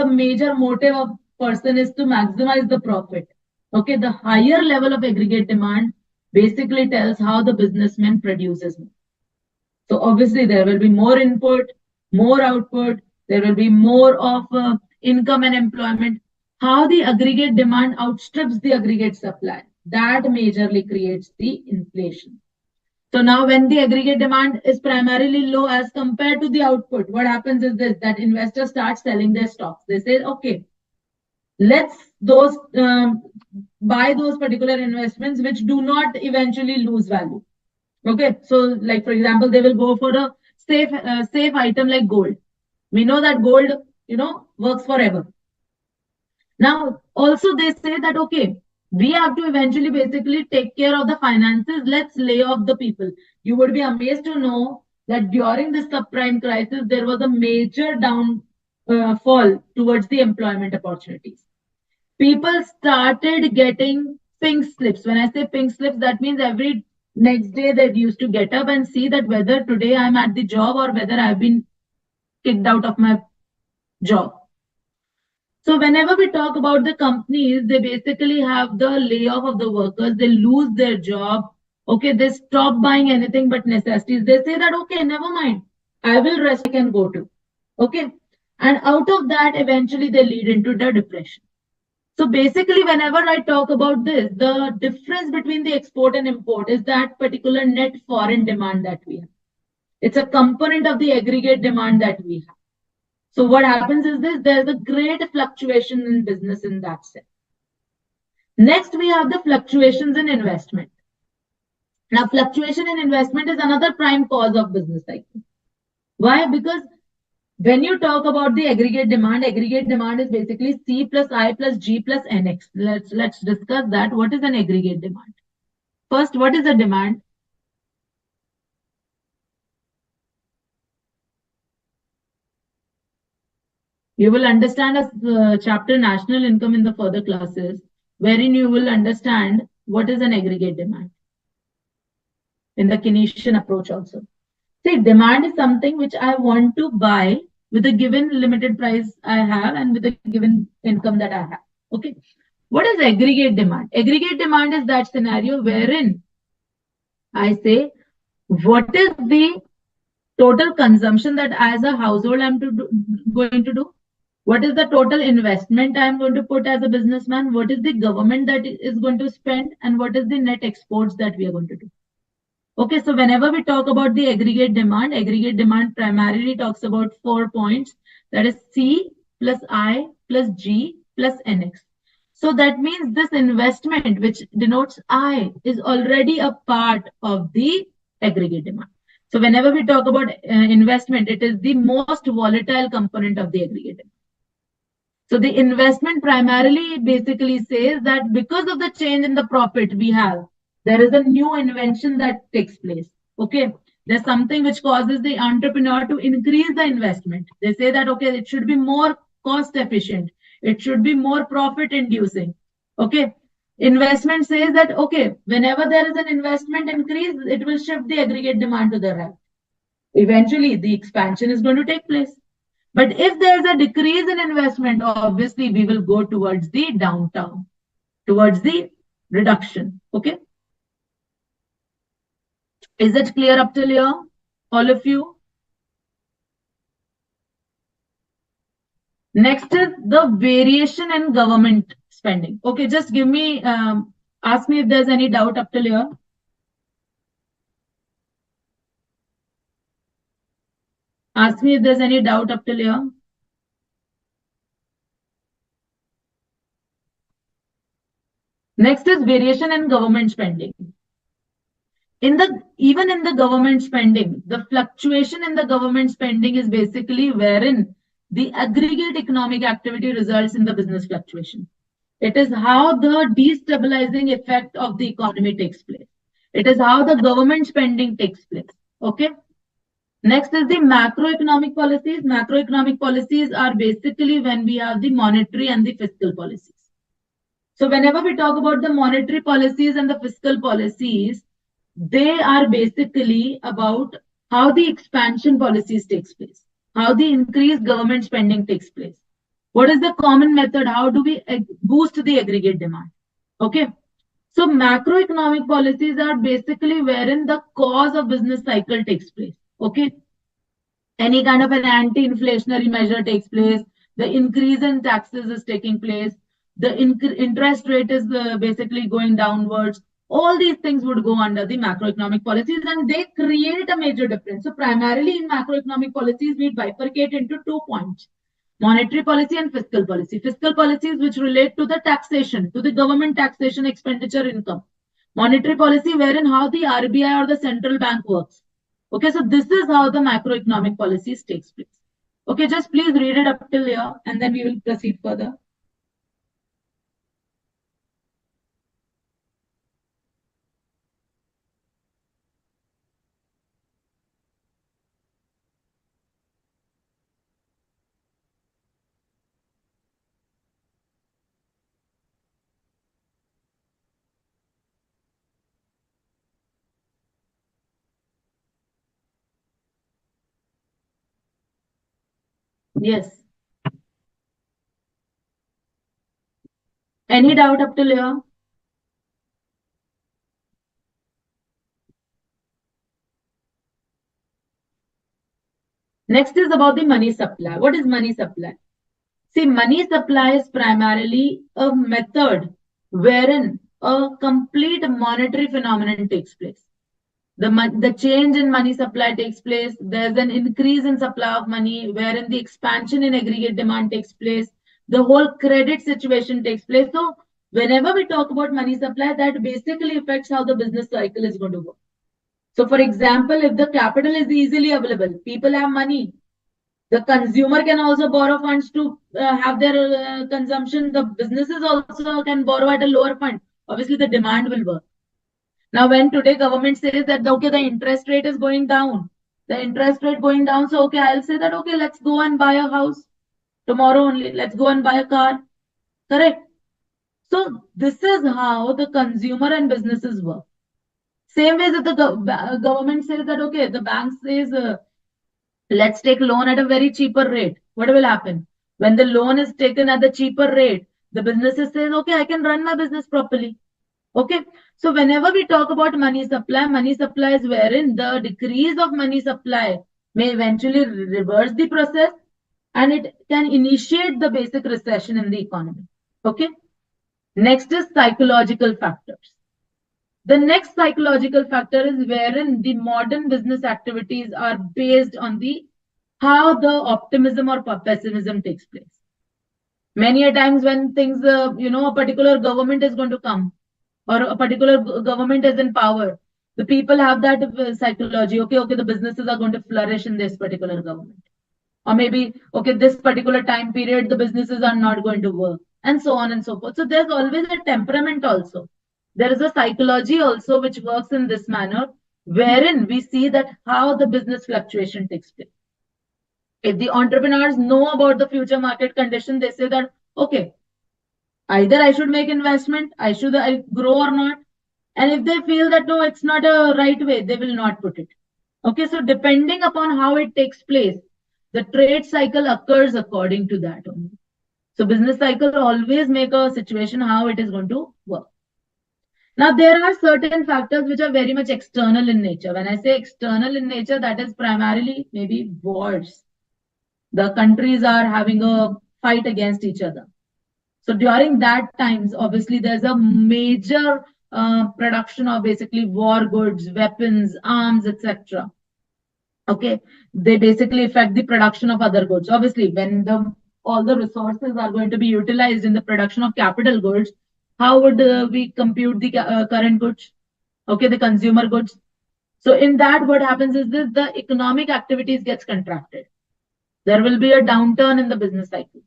major motive of person is to maximize the profit. Okay, the higher level of aggregate demand basically tells how the businessman produces more. So obviously there will be more input, more output, there will be more of income and employment. How the aggregate demand outstrips the aggregate supply, that majorly creates the inflation. So now when the aggregate demand is primarily low as compared to the output, what happens is this, that investors start selling their stocks. They say, okay, let's those buy those particular investments which do not eventually lose value. Okay, so like for example, they will go for a safe item like gold. We know that gold, works forever. Now, also they say that okay, we have to eventually basically take care of the finances. Let's lay off the people. You would be amazed to know that during the subprime crisis, there was a major down fall towards the employment opportunities. People started getting pink slips. When I say pink slips, that means every next day they used to get up and see that whether today I'm at the job or whether I've been kicked out of my job. So whenever we talk about the companies, they basically have the layoff of the workers, they lose their job. Okay, they stop buying anything but necessities. They say that, okay, never mind, I will rest, I can go to. Okay. And out of that, eventually they lead into the depression. So basically, whenever I talk about this, the difference between the export and import is that particular net foreign demand that we have. It's a component of the aggregate demand that we have. So what happens is this, there's a great fluctuation in business in that sense. Next, we have the fluctuations in investment. Now, fluctuation in investment is another prime cause of business cycle. Why? Because when you talk about the aggregate demand is basically C plus I plus G plus NX. Let's discuss that. What is an aggregate demand? First, what is a demand? You will understand a chapter national income in the further classes, wherein you will understand what is an aggregate demand in the Keynesian approach also. See, demand is something which I want to buy with a given limited price I have and with a given income that I have. Okay. What is aggregate demand? Aggregate demand is that scenario wherein I say, what is the total consumption that as a household I'm going to do? What is the total investment I'm going to put as a businessman? What is the government that is going to spend? And what is the net exports that we are going to do? Okay, so whenever we talk about the aggregate demand primarily talks about 4 points. That is C plus I plus G plus NX. So that means this investment, which denotes I, is already a part of the aggregate demand. So whenever we talk about investment, it is the most volatile component of the aggregate demand. So the investment primarily basically says that because of the change in the profit we have, there is a new invention that takes place. Okay. There's something which causes the entrepreneur to increase the investment. They say that, okay, it should be more cost efficient. It should be more profit inducing. Okay. Investment says that, okay, whenever there is an investment increase, it will shift the aggregate demand to the right. Eventually, the expansion is going to take place. But if there's a decrease in investment, obviously we will go towards the downtown, towards the reduction. Okay. Is it clear up till here, all of you? Next is the variation in government spending. Okay, just give me, ask me if there's any doubt up till here. Ask me if there's any doubt up till here. Next is variation in government spending. Even in the government spending, the fluctuation in the government spending is basically wherein the aggregate economic activity results in the business fluctuation. It is how the destabilizing effect of the economy takes place. It is how the government spending takes place. Okay. Next is the macroeconomic policies. Macroeconomic policies are basically when we have the monetary and the fiscal policies. So whenever we talk about the monetary policies and the fiscal policies, they are basically about how the expansion policies takes place, how the increased government spending takes place. What is the common method? How do we boost the aggregate demand? Okay. So macroeconomic policies are basically wherein the cause of business cycle takes place. Okay. Any kind of an anti-inflationary measure takes place. The increase in taxes is taking place. The interest rate is basically going downwards. All these things would go under the macroeconomic policies and they create a major difference. So primarily in macroeconomic policies, we bifurcate into 2 points: monetary policy and fiscal policy. Fiscal policies which relate to the taxation, to the government taxation expenditure income. Monetary policy wherein how the RBI or the central bank works. Okay, so this is how the macroeconomic policies takes place. Okay, just please read it up till here and then we will proceed further. Yes. Any doubt up till here? Next is about the money supply. What is money supply? See, money supply is primarily a method wherein a complete monetary phenomenon takes place. The change in money supply takes place. There's an increase in supply of money, wherein the expansion in aggregate demand takes place. The whole credit situation takes place. So, whenever we talk about money supply, that basically affects how the business cycle is going to work. So, for example, if the capital is easily available, people have money, the consumer can also borrow funds to have their consumption. The businesses also can borrow at a lower fund. Obviously, the demand will work. Now, when today government says that okay, the interest rate is going down, the interest rate going down, so okay, I'll say that okay, let's go and buy a house tomorrow only. Let's go and buy a car. Correct. So this is how the consumer and businesses work. Same way that the government says that okay, the bank says let's take loan at a very cheaper rate. What will happen? When the loan is taken at the cheaper rate, the businesses says, okay, I can run my business properly. Okay. So whenever we talk about money supply is wherein the decrease of money supply may eventually reverse the process and it can initiate the basic recession in the economy. Okay. Next is psychological factors. The next psychological factor is wherein the modern business activities are based on the how the optimism or pessimism takes place. Many a times when things, a particular government is going to come or a particular government is in power, the people have that psychology. Okay, the businesses are going to flourish in this particular government. Or maybe, okay, this particular time period, the businesses are not going to work, and so on and so forth. So there's always a temperament also. There is a psychology also which works in this manner, wherein we see that how the business fluctuation takes place. If the entrepreneurs know about the future market condition, they say that, okay, either I should make investment, I grow or not. And if they feel that no, it's not a right way, they will not put it. Okay, so depending upon how it takes place, the trade cycle occurs according to that only. So business cycle always make a situation how it is going to work. Now, there are certain factors which are very much external in nature. When I say external in nature, that is primarily maybe wars. The countries are having a fight against each other. So during that times, obviously, there's a major production of basically war goods, weapons, arms, etc. Okay, they basically affect the production of other goods. Obviously, when all the resources are going to be utilized in the production of capital goods, how would we compute the current goods? Okay, the consumer goods. So in that, what happens is this: the economic activities gets contracted. There will be a downturn in the business cycle.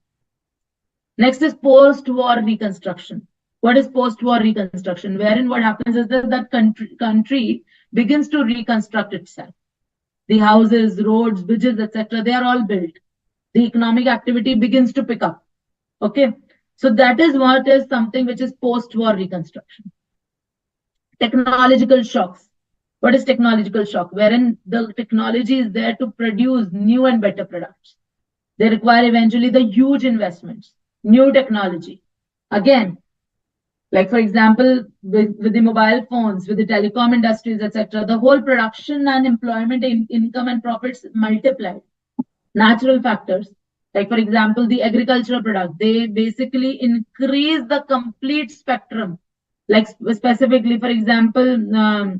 Next is post-war reconstruction. What is post-war reconstruction? Wherein what happens is that country begins to reconstruct itself. The houses, roads, bridges, etc., they are all built. The economic activity begins to pick up. Okay, so that is what is something which is post-war reconstruction. Technological shocks. What is technological shock? Wherein the technology is there to produce new and better products. They require eventually the huge investments, new technology. Again, like for example, with the mobile phones, with the telecom industries, etc., the whole production and employment income and profits multiplied. Natural factors, like for example, the agricultural product, they basically increase the complete spectrum. Like specifically, for example,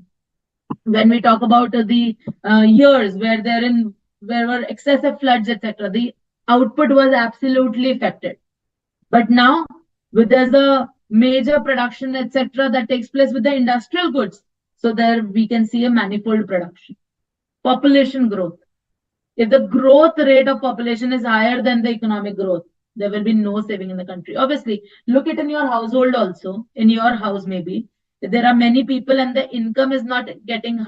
when we talk about the years where there were excessive floods, etc., the output was absolutely affected. But now, with there's a major production, etc., that takes place with the industrial goods, so there we can see a manifold production. Population growth. If the growth rate of population is higher than the economic growth, there will be no saving in the country. Obviously, look it in your household also, in your house maybe. If there are many people and the income is not getting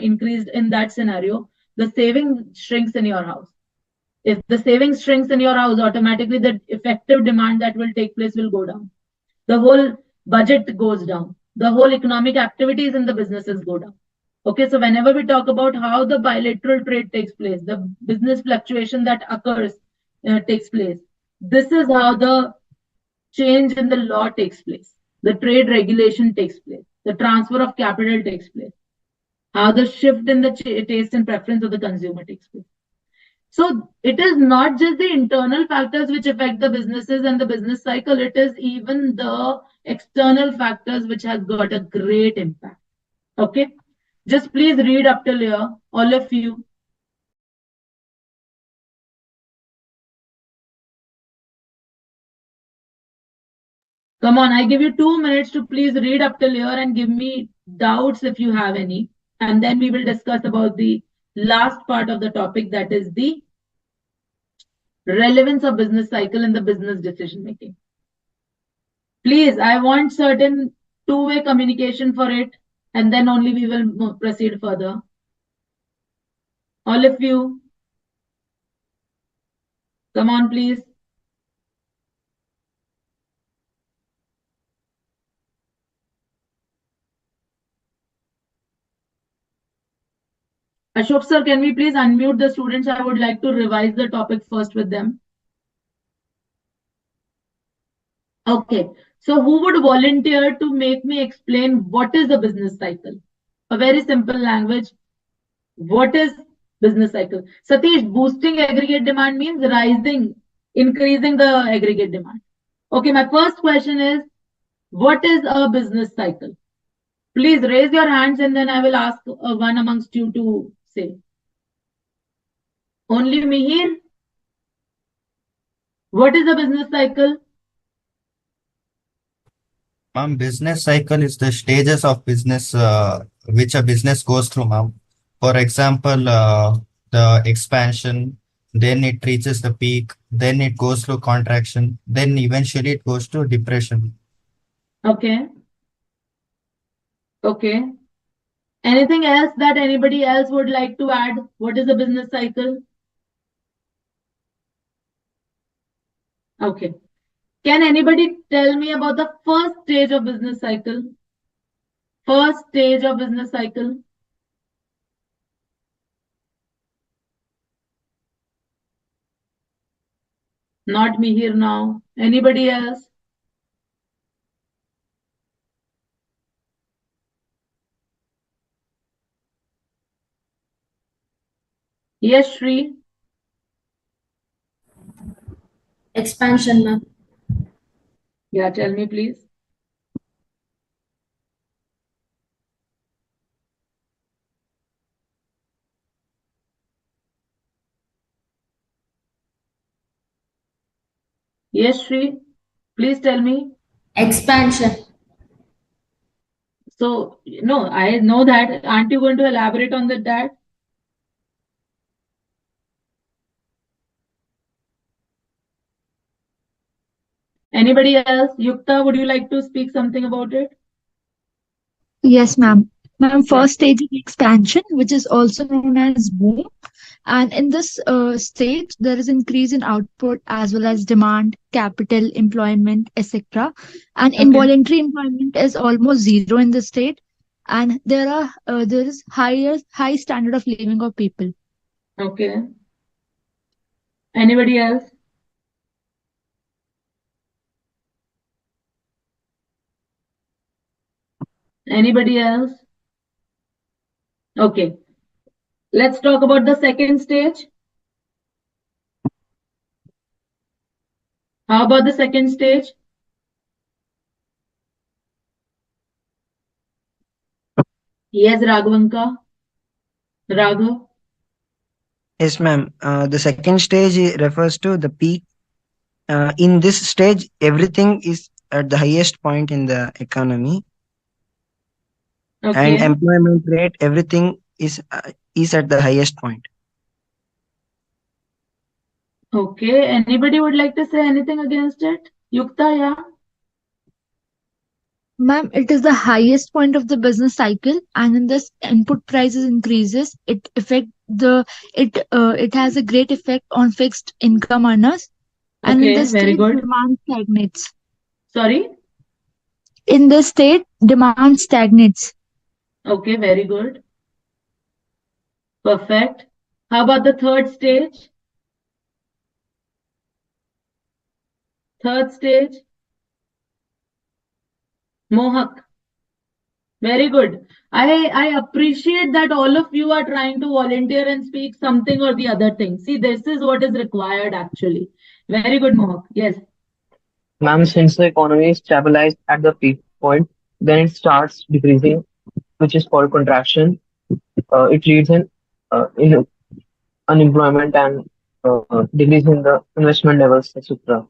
increased in that scenario, the saving shrinks in your house. If the savings shrinks in your house, automatically the effective demand that will take place will go down. The whole budget goes down. The whole economic activities in the businesses go down. Okay, so whenever we talk about how the bilateral trade takes place, the business fluctuation that occurs takes place. This is how the change in the law takes place. The trade regulation takes place. The transfer of capital takes place. How the shift in the taste and preference of the consumer takes place. So it is not just the internal factors which affect the businesses and the business cycle, it is even the external factors which has got a great impact. Okay. Just please read up till here, all of you. Come on, I give you 2 minutes to please read up till here and give me doubts if you have any. And then we will discuss about the last part of the topic, that is the relevance of business cycle in the business decision making. Please, I want certain two-way communication for it, and then only we will proceed further. All of you, come on, please. Ashok sir, can we please unmute the students? I would like to revise the topic first with them. Okay, so who would volunteer to make me explain what is the business cycle? A very simple language. What is business cycle? Satish, boosting aggregate demand means increasing the aggregate demand. Okay, my first question is, what is a business cycle? Please raise your hands and then I will ask one amongst you to say. Only Mihir? What is a business cycle? Ma'am, business cycle is the stages of business which a business goes through, ma'am. For example, the expansion, then it reaches the peak, then it goes through contraction, then eventually it goes to depression. Okay. Okay. Anything else that anybody else would like to add? What is a business cycle? Okay. Can anybody tell me about the first stage of business cycle? First stage of business cycle? Not me here now. Anybody else? Yes, Shri. Expansion, ma'am. Yeah, tell me, please. Yes, Shri. Please tell me. Expansion. So, no, I know that. Aren't you going to elaborate on that? Anybody else? Yukta, would you like to speak something about it? Yes, ma'am. Ma'am, Yeah. first stage is expansion, which is also known as boom. And in this stage, there is increase in output as well as demand, capital, employment, etc. And Okay. involuntary employment is almost zero in this state. And there is high standard of living of people. Okay. Anybody else? Anybody else? Okay. Let's talk about the second stage. How about the second stage? Yes, Raghavanka. Raghav. Yes, ma'am. The second stage refers to the peak. In this stage, everything is at the highest point in the economy, and Okay. employment rate, everything is at the highest point. Okay. Anybody would like to say anything against it? Yukta, yeah. Ma'am, it is the highest point of the business cycle, and in this input prices increases, it has a great effect on fixed income earners, and in Okay. this Very state good. demand stagnates. Sorry. In this state demand stagnates. Okay. Very good. Perfect. How about the third stage? Third stage. Mohak. Very good. I appreciate that all of you are trying to volunteer and speak something or the other thing. See, this is what is required actually. Very good, Mohak. Yes. Ma'am, since the economy is stabilized at the peak point, then it starts decreasing, which is called contraction. It leads in unemployment and decrease in the investment levels, etc.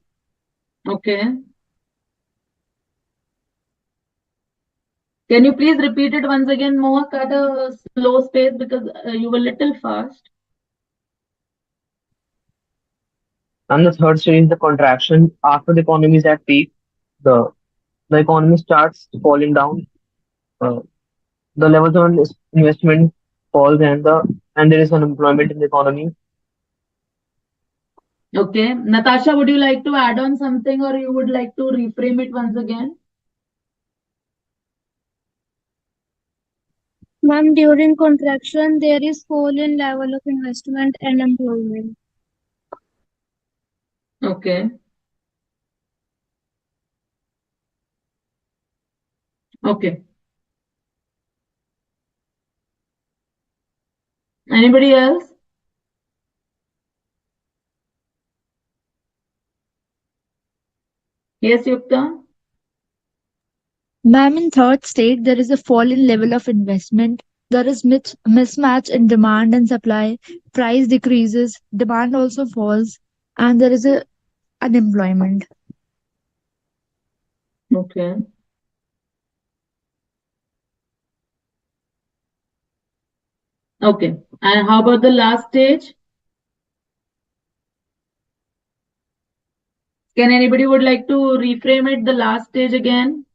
Okay. Can you please repeat it once again, Mohak, at a slow pace because you were little fast. And the third stage is the contraction. After the economy is at peak, the the economy starts falling down. Uh, the levels of investment falls, and there is unemployment in the economy. Okay. Natasha, would you like to add on something or you would like to reframe it once again? Ma'am, during contraction, there is fall in level of investment and employment. Okay. Okay. Anybody else? Yes, Yukta? Ma'am, in third state, there is a fall in level of investment. There is mismatch in demand and supply. Price decreases, demand also falls, and there is a unemployment. Okay. Okay. And how about the last stage? Can anybody would like to reframe it the last stage again?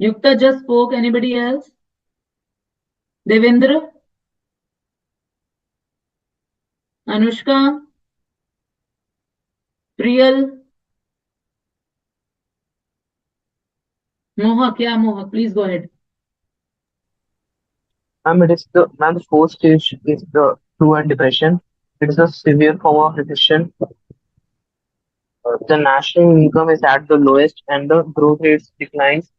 Yukta just spoke. Anybody else? Devendra? Anushka? Priyal? Mohak? Yeah, Mohak. Please go ahead. Ma'am, the fourth stage is the true and depression. It is a severe form of recession. The national income is at the lowest, and the growth rate declines.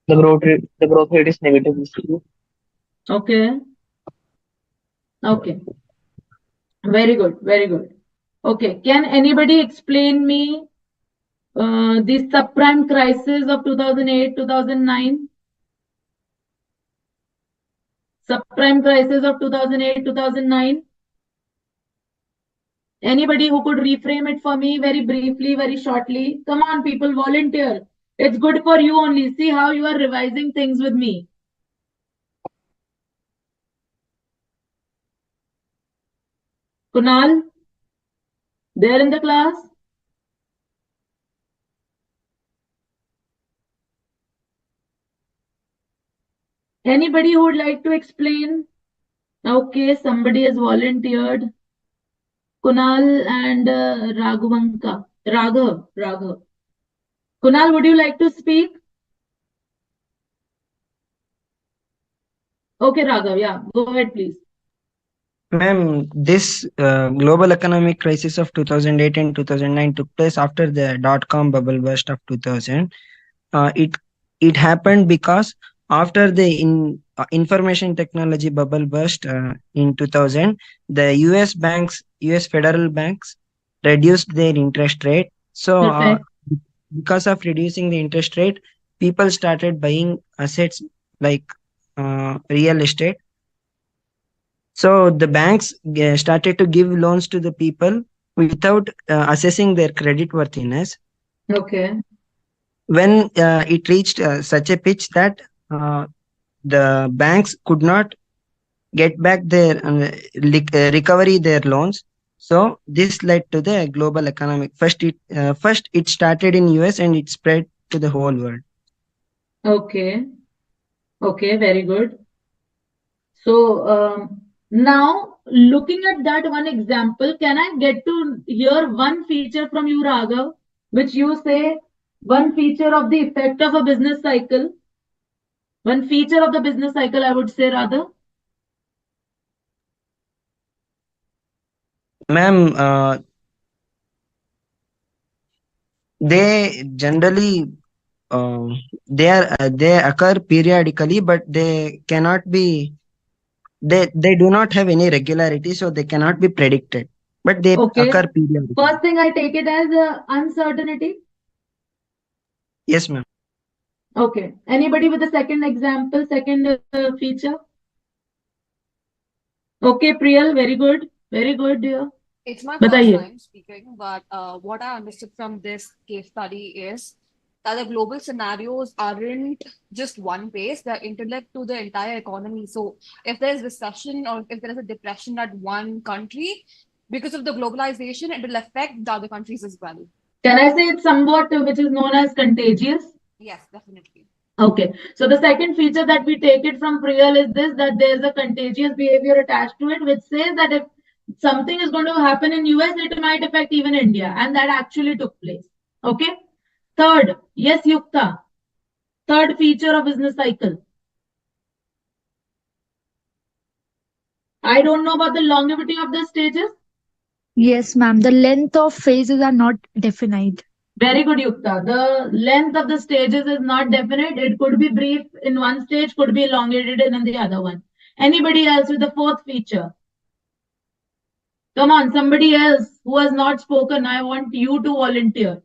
The growth rate is negative. Basically. Okay. Okay. Very good. Very good. Okay. Can anybody explain me the subprime crisis of 2008, 2009? Subprime crisis of 2008, 2009? Anybody who could reframe it for me very briefly, very shortly? Come on, people, volunteer. It's good for you only. See how you are revising things with me. Kunal, there in the class? Anybody who would like to explain? Okay, somebody has volunteered. Kunal and Raghavanka. Raghav. Kunal, would you like to speak? Okay, Raghav, yeah, go ahead, please. Ma'am, this global economic crisis of 2008 and 2009 took place after the dot-com bubble burst of 2000. It happened because after the information technology bubble burst in 2000, the US federal banks reduced their interest rate. So, Perfect. because of reducing the interest rate, people started buying assets like real estate. So the banks started to give loans to the people without assessing their credit worthiness. Okay. When it reached such a pitch that uh, the banks could not get back their recovery their loans, so this led to the global economic. First it started in US and it spread to the whole world. Okay. Okay, very good. So now looking at that one example, can I get to hear one feature from you, Raghav, which you say one feature of the effect of a business cycle? One feature of the business cycle, I would say rather. Ma'am, they generally they occur periodically, but they cannot be they do not have any regularity, so they cannot be predicted. But they Okay. occur periodically. First thing I take it as uncertainty. Yes, ma'am. Okay. Anybody with a second example, second feature? Okay, Priyal, very good. Very good, dear. It's my first Bataiye. time speaking, but what I understood from this case study is that the global scenarios aren't just one pace, they're interlinked to the entire economy. So if there's recession or if there is a depression at one country, because of the globalization, it will affect the other countries as well. Can I say it's somewhat which is known as contagious? Yes, definitely. Okay. So the second feature that we take it from Priyal is this, that there's a contagious behavior attached to it, which says that if something is going to happen in US, it might affect even India. And that actually took place. Okay. Third, yes, Yukta. Third feature of business cycle. I don't know about the longevity of the stages. Yes, ma'am. The length of phases are not definite. Very good, Yukta. The length of the stages is not definite. It could be brief in one stage, could be elongated in the other one. Anybody else with the fourth feature? Come on, somebody else who has not spoken. I want you to volunteer.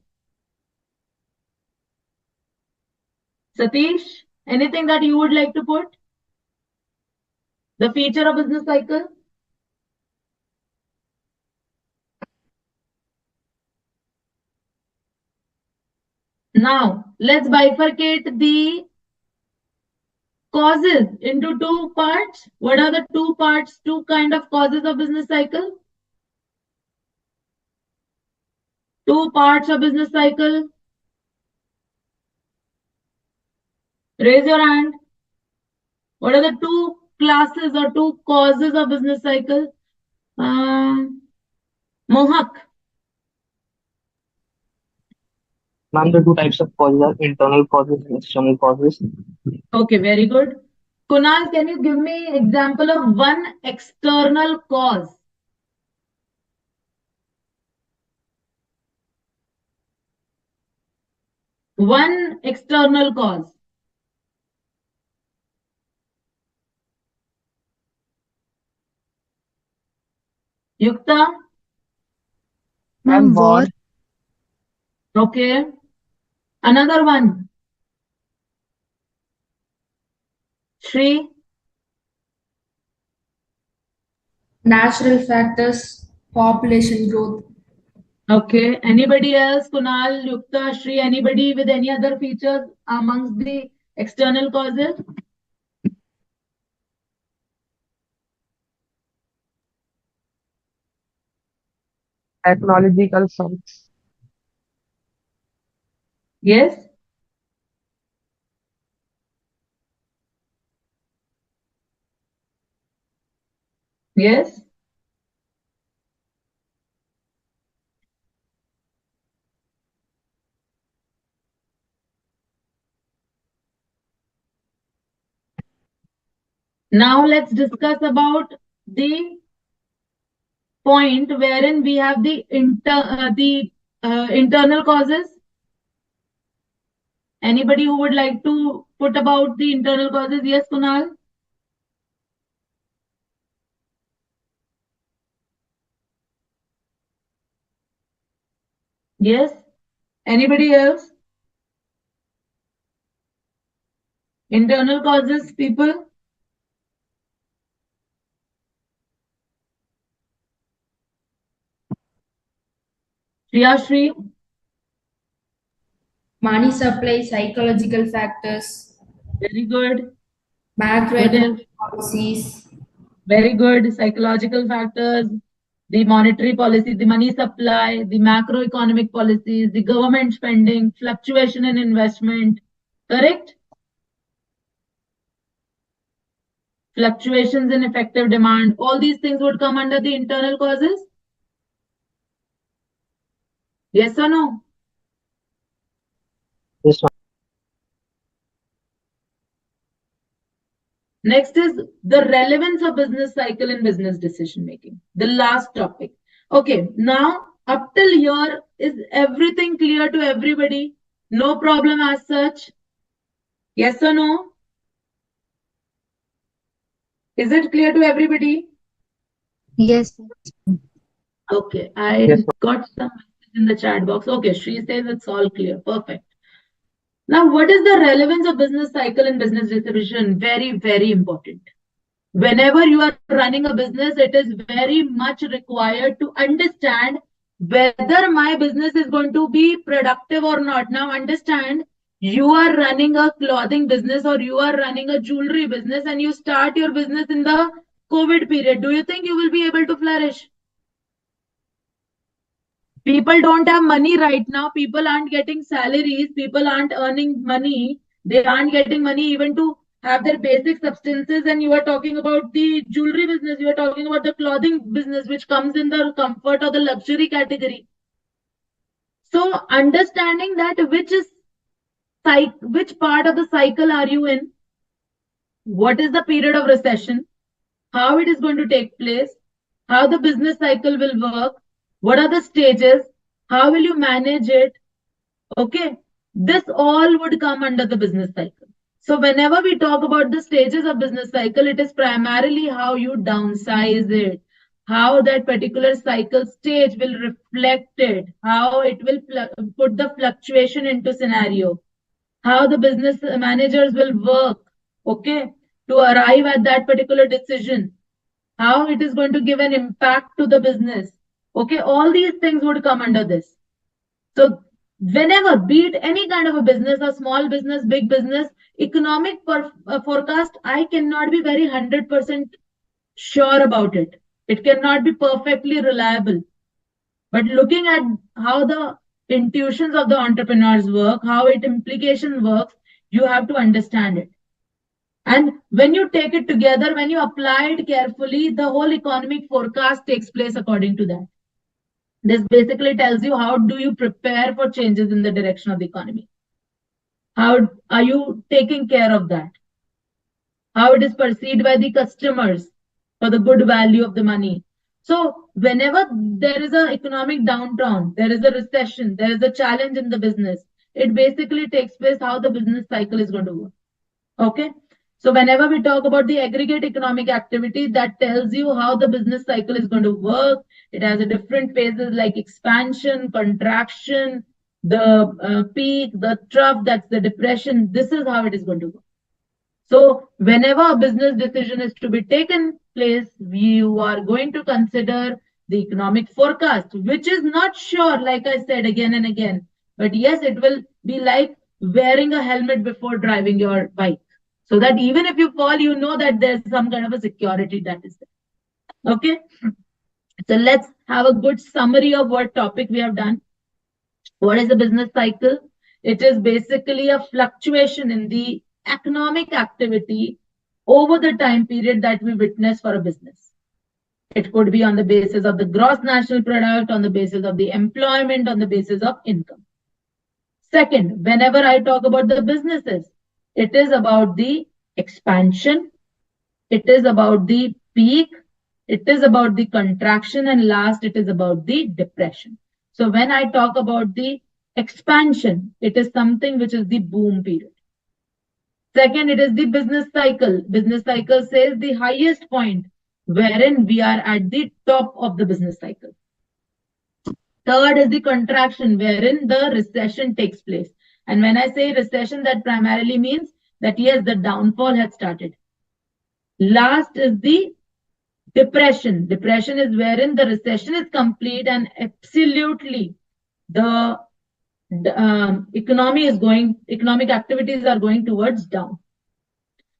Satish, anything that you would like to put? The feature of business cycle? Now, let's bifurcate the causes into two parts. What are the two parts, two kind of causes of business cycle? Two parts of business cycle. Raise your hand. What are the two classes or two causes of business cycle? Mohak. Ma'am, the two types of causes are internal causes and external causes. Okay, very good. Kunal, can you give me example of one external cause? One external cause. Yukta? Ma'am, war. Okay. Another one. Shri? Natural factors, population growth. Okay. Anybody else? Kunal, Yukta, Shri, anybody with any other features amongst the external causes? Technological shocks. Yes? Yes? Now let's discuss about the point wherein we have the internal causes. Anybody who would like to put about the internal causes? Yes, Kunal? Yes? Anybody else? Internal causes, people? Shri? Money supply, psychological factors, Very good. What macroeconomic else? policies, Very good. Psychological factors, the monetary policy, the money supply, the macroeconomic policies, the government spending, fluctuation in investment. Correct? Fluctuations in effective demand. All these things would come under the internal causes. Yes or no? Yes, ma'am. Next is the relevance of business cycle in business decision making. The last topic. Okay, now up till here, is everything clear to everybody? No problem as such? Yes or no? Is it clear to everybody? Yes. Okay, Yes, I got some message in the chat box. Okay, she says it's all clear. Perfect. Now, what is the relevance of business cycle and business distribution? Very, very important. Whenever you are running a business, it is very much required to understand whether my business is going to be productive or not. Now, understand you are running a clothing business or you are running a jewelry business and you start your business in the COVID period. Do you think you will be able to flourish? People don't have money right now. People aren't getting salaries. People aren't earning money. They aren't getting money even to have their basic substances. And you are talking about the jewelry business. You are talking about the clothing business, which comes in the comfort or the luxury category. So understanding that which part of the cycle are you in? What is the period of recession? How it is going to take place? How the business cycle will work? What are the stages? How will you manage it? Okay, this all would come under the business cycle. So whenever we talk about the stages of business cycle, it is primarily how you downsize it, how that particular cycle stage will reflect it, how it will put the fluctuation into scenario, how the business managers will work, okay, to arrive at that particular decision, how it is going to give an impact to the business. Okay, all these things would come under this. So whenever, be it any kind of a business, a small business, big business, economic forecast, I cannot be very 100% sure about it. It cannot be perfectly reliable. But looking at how the intuitions of the entrepreneurs work, how it implication works, you have to understand it. And when you take it together, when you apply it carefully, the whole economic forecast takes place according to that. This basically tells you how do you prepare for changes in the direction of the economy. How are you taking care of that? How it is perceived by the customers for the good value of the money. So whenever there is an economic downturn, there is a recession, there is a challenge in the business, it basically takes place how the business cycle is going to work. Okay. So whenever we talk about the aggregate economic activity, that tells you how the business cycle is going to work. It has a different phases like expansion, contraction, the peak, the trough, that's the depression. This is how it is going to work. So whenever a business decision is to be taken place, you are going to consider the economic forecast, which is not sure, like I said again and again. But yes, it will be like wearing a helmet before driving your bike. So that even if you fall, you know that there's some kind of a security that is there. Okay. So let's have a good summary of what topic we have done. What is the business cycle? It is basically a fluctuation in the economic activity over the time period that we witness for a business. It could be on the basis of the gross national product, on the basis of the employment, on the basis of income. Second, whenever I talk about the businesses, it is about the expansion, it is about the peak, it is about the contraction, and last, it is about the depression. So when I talk about the expansion, it is something which is the boom period. Second, it is the business cycle. Business cycle says the highest point wherein we are at the top of the business cycle. Third is the contraction wherein the recession takes place. And when I say recession, that primarily means that yes, the downfall has started. Last is the depression. Depression is wherein the recession is complete and absolutely the economic activities are going towards down.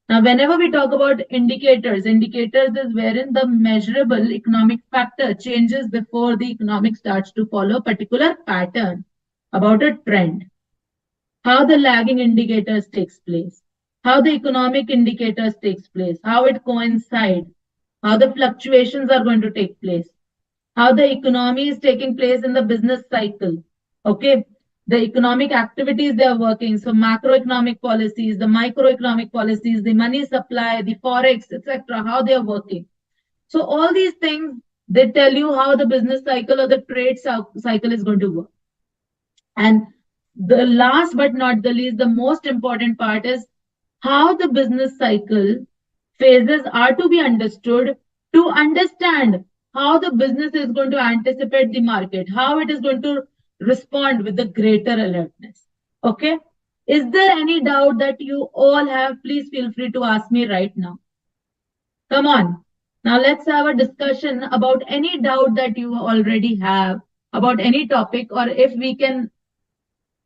Now, whenever we talk about indicators is wherein the measurable economic factor changes before the economic starts to follow a particular pattern about a trend. How the lagging indicators takes place, how the economic indicators takes place, how it coincides, how the fluctuations are going to take place, how the economy is taking place in the business cycle. Okay, the economic activities they are working. So macroeconomic policies, the microeconomic policies, the money supply, the forex, etc., how they are working. So all these things They tell you how the business cycle or the trade cycle is going to work. And the last but not the least, the most important part is how the business cycle phases are to be understood to understand how the business is going to anticipate the market, how it is going to respond with the greater alertness. Okay. Is there any doubt that you all have? Please feel free to ask me right now. Come on. Now let's have a discussion about any doubt that you already have about any topic, or if we can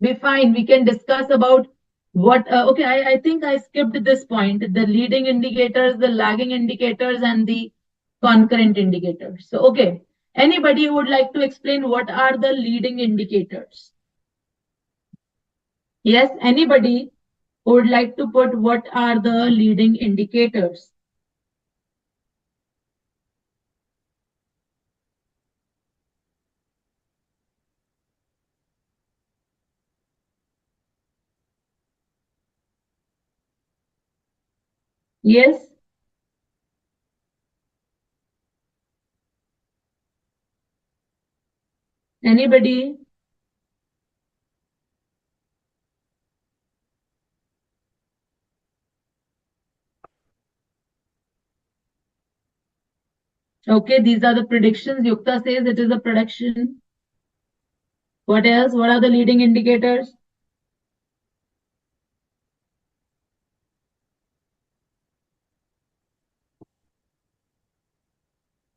be fine, we can discuss about what. Okay, I think I skipped this point: the leading indicators, the lagging indicators, and the concurrent indicators. So, okay, anybody who would like to explain what are the leading indicators? Yes, anybody who would like to put what are the leading indicators? Yes. Anybody? Okay, these are the predictions. Yukta says it is a prediction. What else? What are the leading indicators?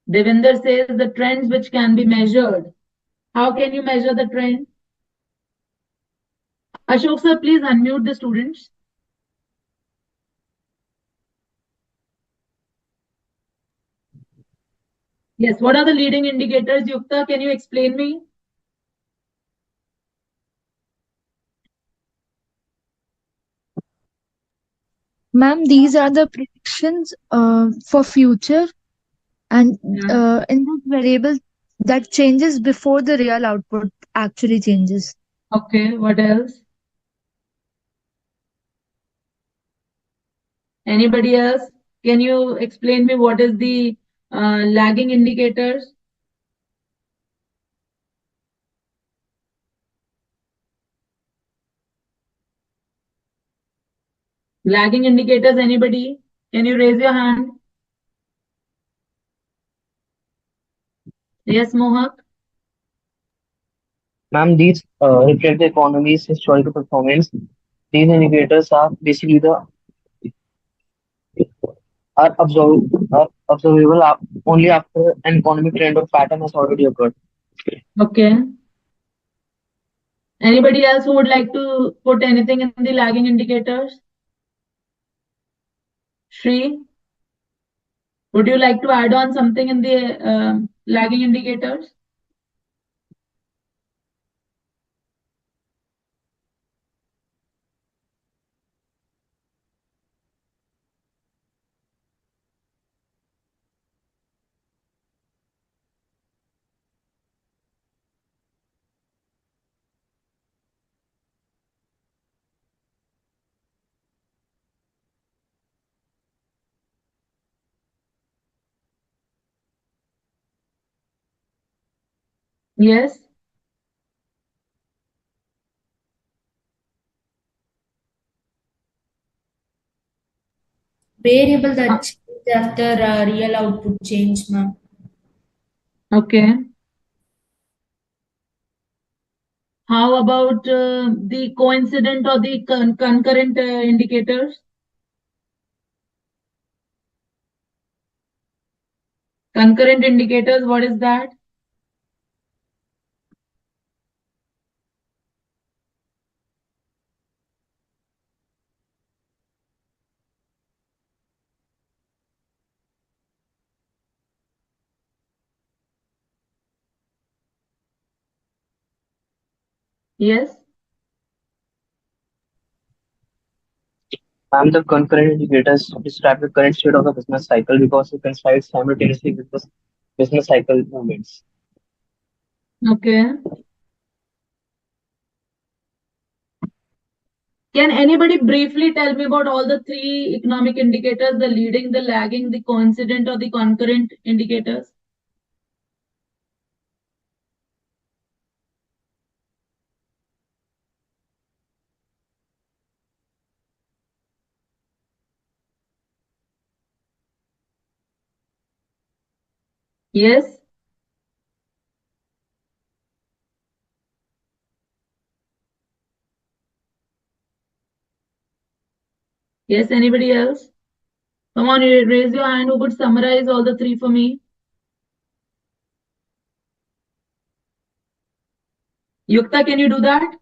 Devinder says the trends which can be measured. How can you measure the trend? Ashok sir, please unmute the students. Yes, what are the leading indicators? Yukta, can you explain me? Ma'am, these are the predictions for future, and in this variable that changes before the real output actually changes. Okay, what else? Anybody else? Can you explain me what is the lagging indicators? Lagging indicators, anybody? Can you raise your hand? Yes, Mohak? Ma'am, these reflect the economy's historical performance. These indicators are basically the are observable only after an economic trend or pattern has already occurred. Okay. Anybody else who would like to put anything in the lagging indicators? Shri, would you like to add on something in the lagging indicators? Yes. Variable that change after real output change, ma'am. Okay. How about the coincident or the concurrent indicators? Concurrent indicators, what is that? Yes. Ma'am, the concurrent indicators describe the current state of the business cycle because it coincides simultaneously with the business cycle movements. Okay. Can anybody briefly tell me about all the three economic indicators, the leading, the lagging, the coincident, or the concurrent indicators? Yes. Yes, anybody else? Come on, raise your hand who could summarize all the three for me. Yukta, can you do that?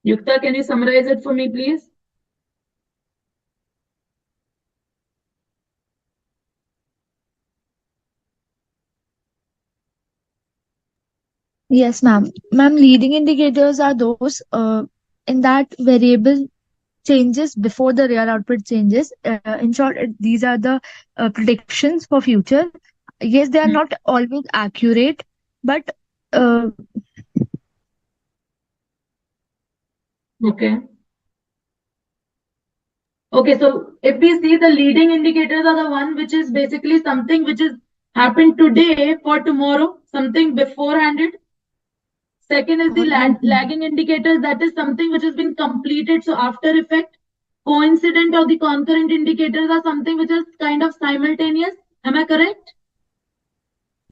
Yukta, can you summarize it for me, please? Yes, ma'am. Ma'am, leading indicators are those in that variable changes before the real output changes. In short, these are the predictions for future. Yes, they are not always accurate, but uh, Okay. Okay, so if we see the leading indicators are the one which is basically something which is happened today for tomorrow, something beforehanded. Second is the lagging indicators, that is something which has been completed, so after effect. Coincident or the concurrent indicators are something which is kind of simultaneous. Am I correct?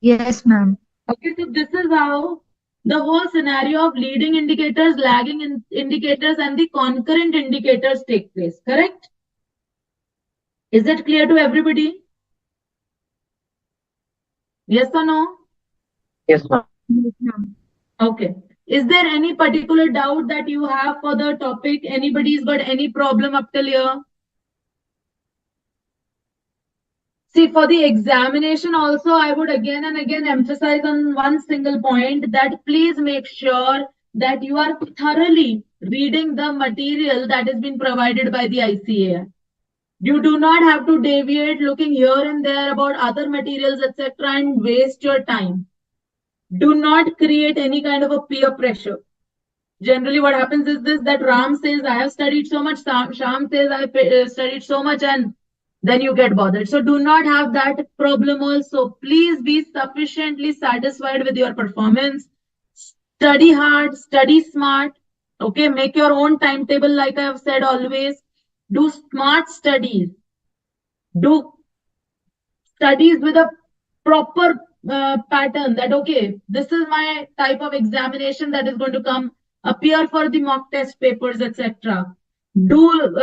yes, ma'am. Okay, so this is how the whole scenario of leading indicators, lagging indicators, and the concurrent indicators take place. Correct? Is it clear to everybody? Yes or no? Yes, ma'am. Yes, ma'am. Okay. Is there any particular doubt that you have for the topic? Anybody's got any problem up till here? See, for the examination also, I would again and again emphasize on one single point that please make sure that you are thoroughly reading the material that has been provided by the ICAI. You do not have to deviate looking here and there about other materials, etc., and waste your time. Do not create any kind of a peer pressure. Generally, what happens is this, that Ram says, I have studied so much, Sham says, I have studied so much, and then you get bothered. So do not have that problem also. Please be sufficiently satisfied with your performance. Study hard, study smart. Okay, make your own timetable, like I have said always. Do smart studies. Do studies with a proper pattern, that okay, this is my type of examination that is going to come, appear for the mock test papers, etc. Do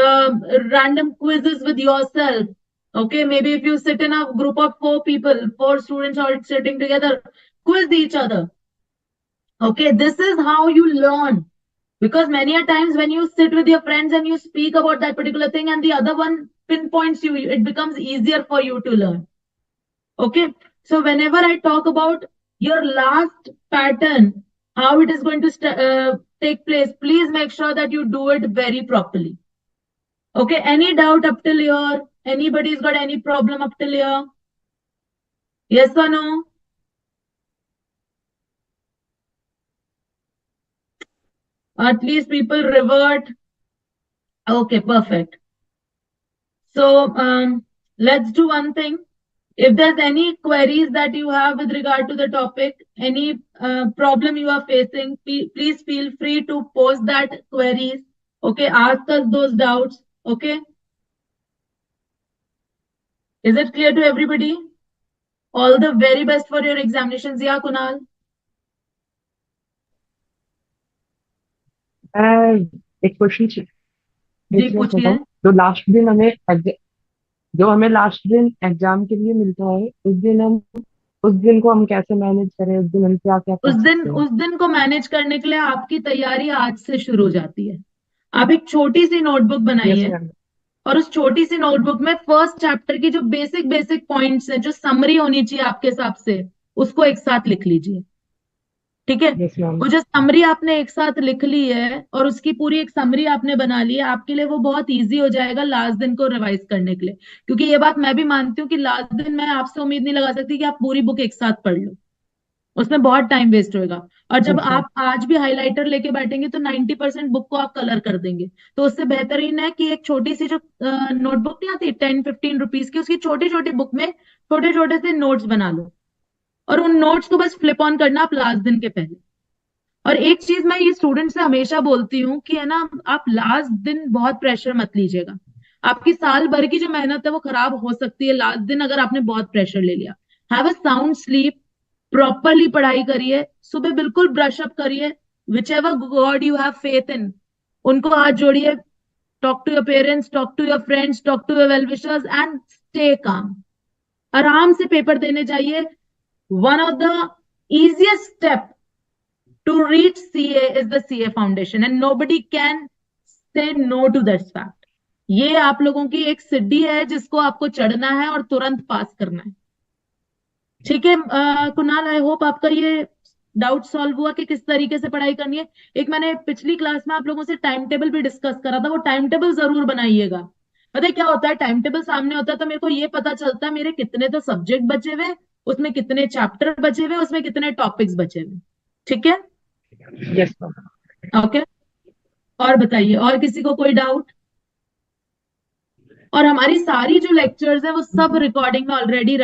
random quizzes with yourself. Okay, maybe if you sit in a group of four people, four students all sitting together, quiz each other. Okay, this is how you learn. Because many a times when you sit with your friends and you speak about that particular thing and the other one pinpoints you, it becomes easier for you to learn. Okay, so whenever I talk about your last pattern, how it is going to take place, please make sure that you do it very properly. Okay, any doubt up till here? Anybody's got any problem up till here? Yes or no? At least people revert. Okay, perfect. So let's do one thing. If there's any queries that you have with regard to the topic, any problem you are facing, please feel free to post that queries. Okay, ask us those doubts. Okay, is it clear to everybody? All the very best for your examinations. Yeah, Kunal. एक question जी पूछना पूछिए। था। जो हमें last दिन exam के लिए मिलता है, उस दिन को हम कैसे मैनेज करें, उस दिन हम क्या क्या कर सकते हैं? उस दिन को मैनेज करने के लिए आपकी तैयारी आज से शुरू हो जाती है। आप एक छोटी सी नोटबुक बनाइए यस मैम। और उस छोटी सी नोटबुक में फर्स्ट चैप्टर की जो बेसिक बेसिक पॉइंट्स है, जो समरी होनी चाहिए आपके हिसाब से, उसको एक साथ लिख लीजिए। ठीक है। Yes, ma'am. वो जो समरी आपने एक साथ लिख ली है और उसकी पूरी एक समरी आपने बना ली है, आपके लिए वो बहुत इजी हो जाएगा लास्ट दिन को रिवाइज करने के लिए। क्योंकि ये बात मैं भी मानती हूँ कि लास्ट दिन मैं आपसे उम्मीद नहीं लगा सकती कि आप पूरी बुक एक साथ पढ़ लो, उसमें बहुत टाइम वेस्ट होएगा। और जब Yes, ma'am. आप आज भी हाइलाइटर लेके बैठेंगे तो 90% बुक को आप कलर कर देंगे। तो उससे बेहतरीन है कि एक छोटी सी जो नोटबुक नहीं आती 10-15 रुपीज की, उसकी छोटी छोटी बुक में छोटे छोटे से नोट्स बना लो और उन नोट्स को बस फ्लिप ऑन करना आप लास्ट दिन के पहले। और एक चीज मैं ये स्टूडेंट से हमेशा बोलती हूँ कि है ना, आप लास्ट दिन बहुत प्रेशर मत लीजिएगा। आपकी साल भर की जो मेहनत है वो खराब हो सकती है लास्ट दिन अगर आपने बहुत प्रेशर ले लिया। Have a sound sleep, properly पढ़ाई करिए, सुबह बिल्कुल ब्रश अप करिए, whichever god you have faith in उनको हाथ जोड़िए, talk to your parents, talk to your friends, talk to your well wishers and stay calm. आराम से पेपर देने जाइए। One of the easiest step to reach CA is the CA foundation and nobody can say no to that fact. ये आप लोगों की एक सीढ़ी है जिसको आपको चढ़ना है और तुरंत पास करना है। ठीक है कुणाल, आई होप आपका ये डाउट सॉल्व हुआ कि किस तरीके से पढ़ाई करनी है। एक मैंने पिछली क्लास में आप लोगों से टाइम टेबल भी डिस्कस करा था, वो टाइम टेबल जरूर बनाइएगा। पता है क्या होता है, टाइम टेबल सामने होता है तो मेरे को ये पता चलता है मेरे कितने तो सब्जेक्ट बचे हुए, उसमें कितने चैप्टर बचे हुए, उसमें कितने टॉपिक्स बचे हुए। ठीक है, Yes, ma'am. ओके। और बताइए, और किसी को कोई डाउट? और हमारी सारी जो लेक्चर्स है वो सब रिकॉर्डिंग में ऑलरेडी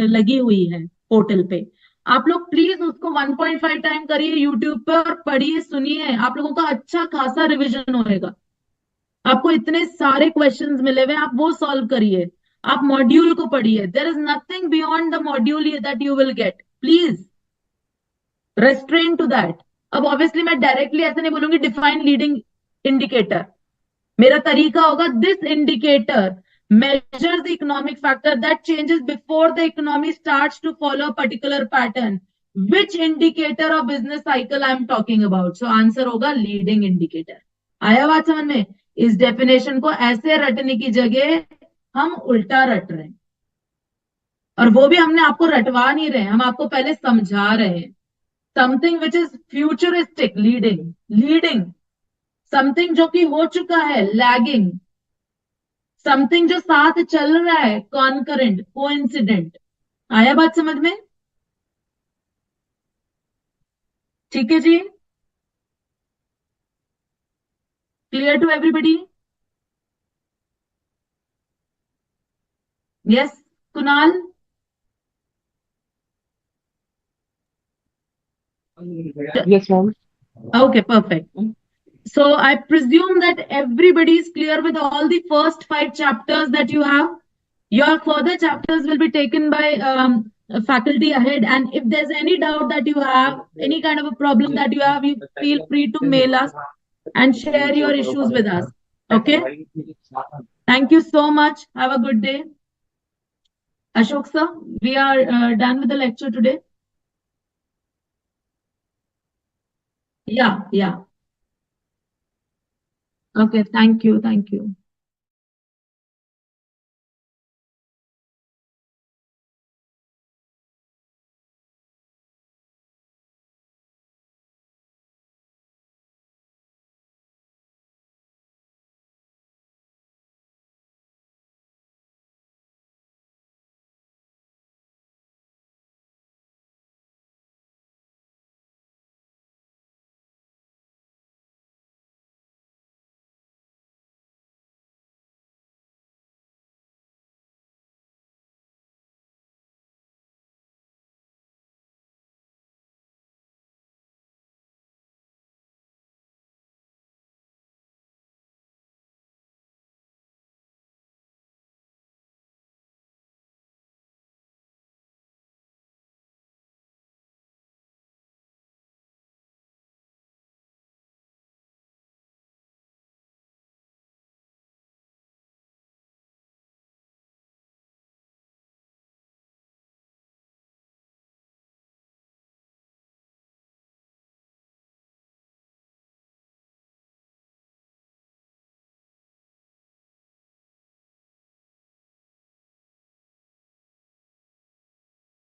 लगी हुई है पोर्टल पे। आप लोग प्लीज उसको 1.5 टाइम करिए यूट्यूब पे और पढ़िए सुनिए, आप लोगों का अच्छा खासा रिवीजन होएगा। आपको इतने सारे क्वेश्चंस मिले हुए, आप वो सॉल्व करिए। आप मॉड्यूल को पढ़िए, there is nothing beyond the module that you will get, please restrain to that. अब ऑब्वियसली मैं डायरेक्टली ऐसे नहीं बोलूंगी डिफाइन लीडिंग इंडिकेटर, मेरा तरीका होगा this indicator measures the economic factor that changes before the economy starts to follow a particular pattern. Which indicator of business cycle I am talking about? So answer होगा leading indicator। आया बात समझ में? इस definition को ऐसे रटने की जगह हम उल्टा रट रहे हैं, और वो भी हमने आपको रटवा नहीं रहे, हम आपको पहले समझा रहे हैं। Something which is futuristic leading, leading something जो कि हो चुका है लैगिंग, समथिंग जो साथ चल रहा है कॉन्करेंट, कोइंसिडेंट। आया बात समझ में? ठीक है जी, clear to everybody? Yes Kunal? Yes, ma'am. Okay, perfect. So I presume that everybody is clear with all the first 5 chapters that you have. Your further chapters will be taken by faculty ahead. And if there's any doubt that you have, any kind of a problem that you have, you feel free to mail us and share your issues with us. Okay? Thank you so much. Have a good day. Ashok sir, we are done with the lecture today. Yeah, yeah. Okay, thank you. Thank you.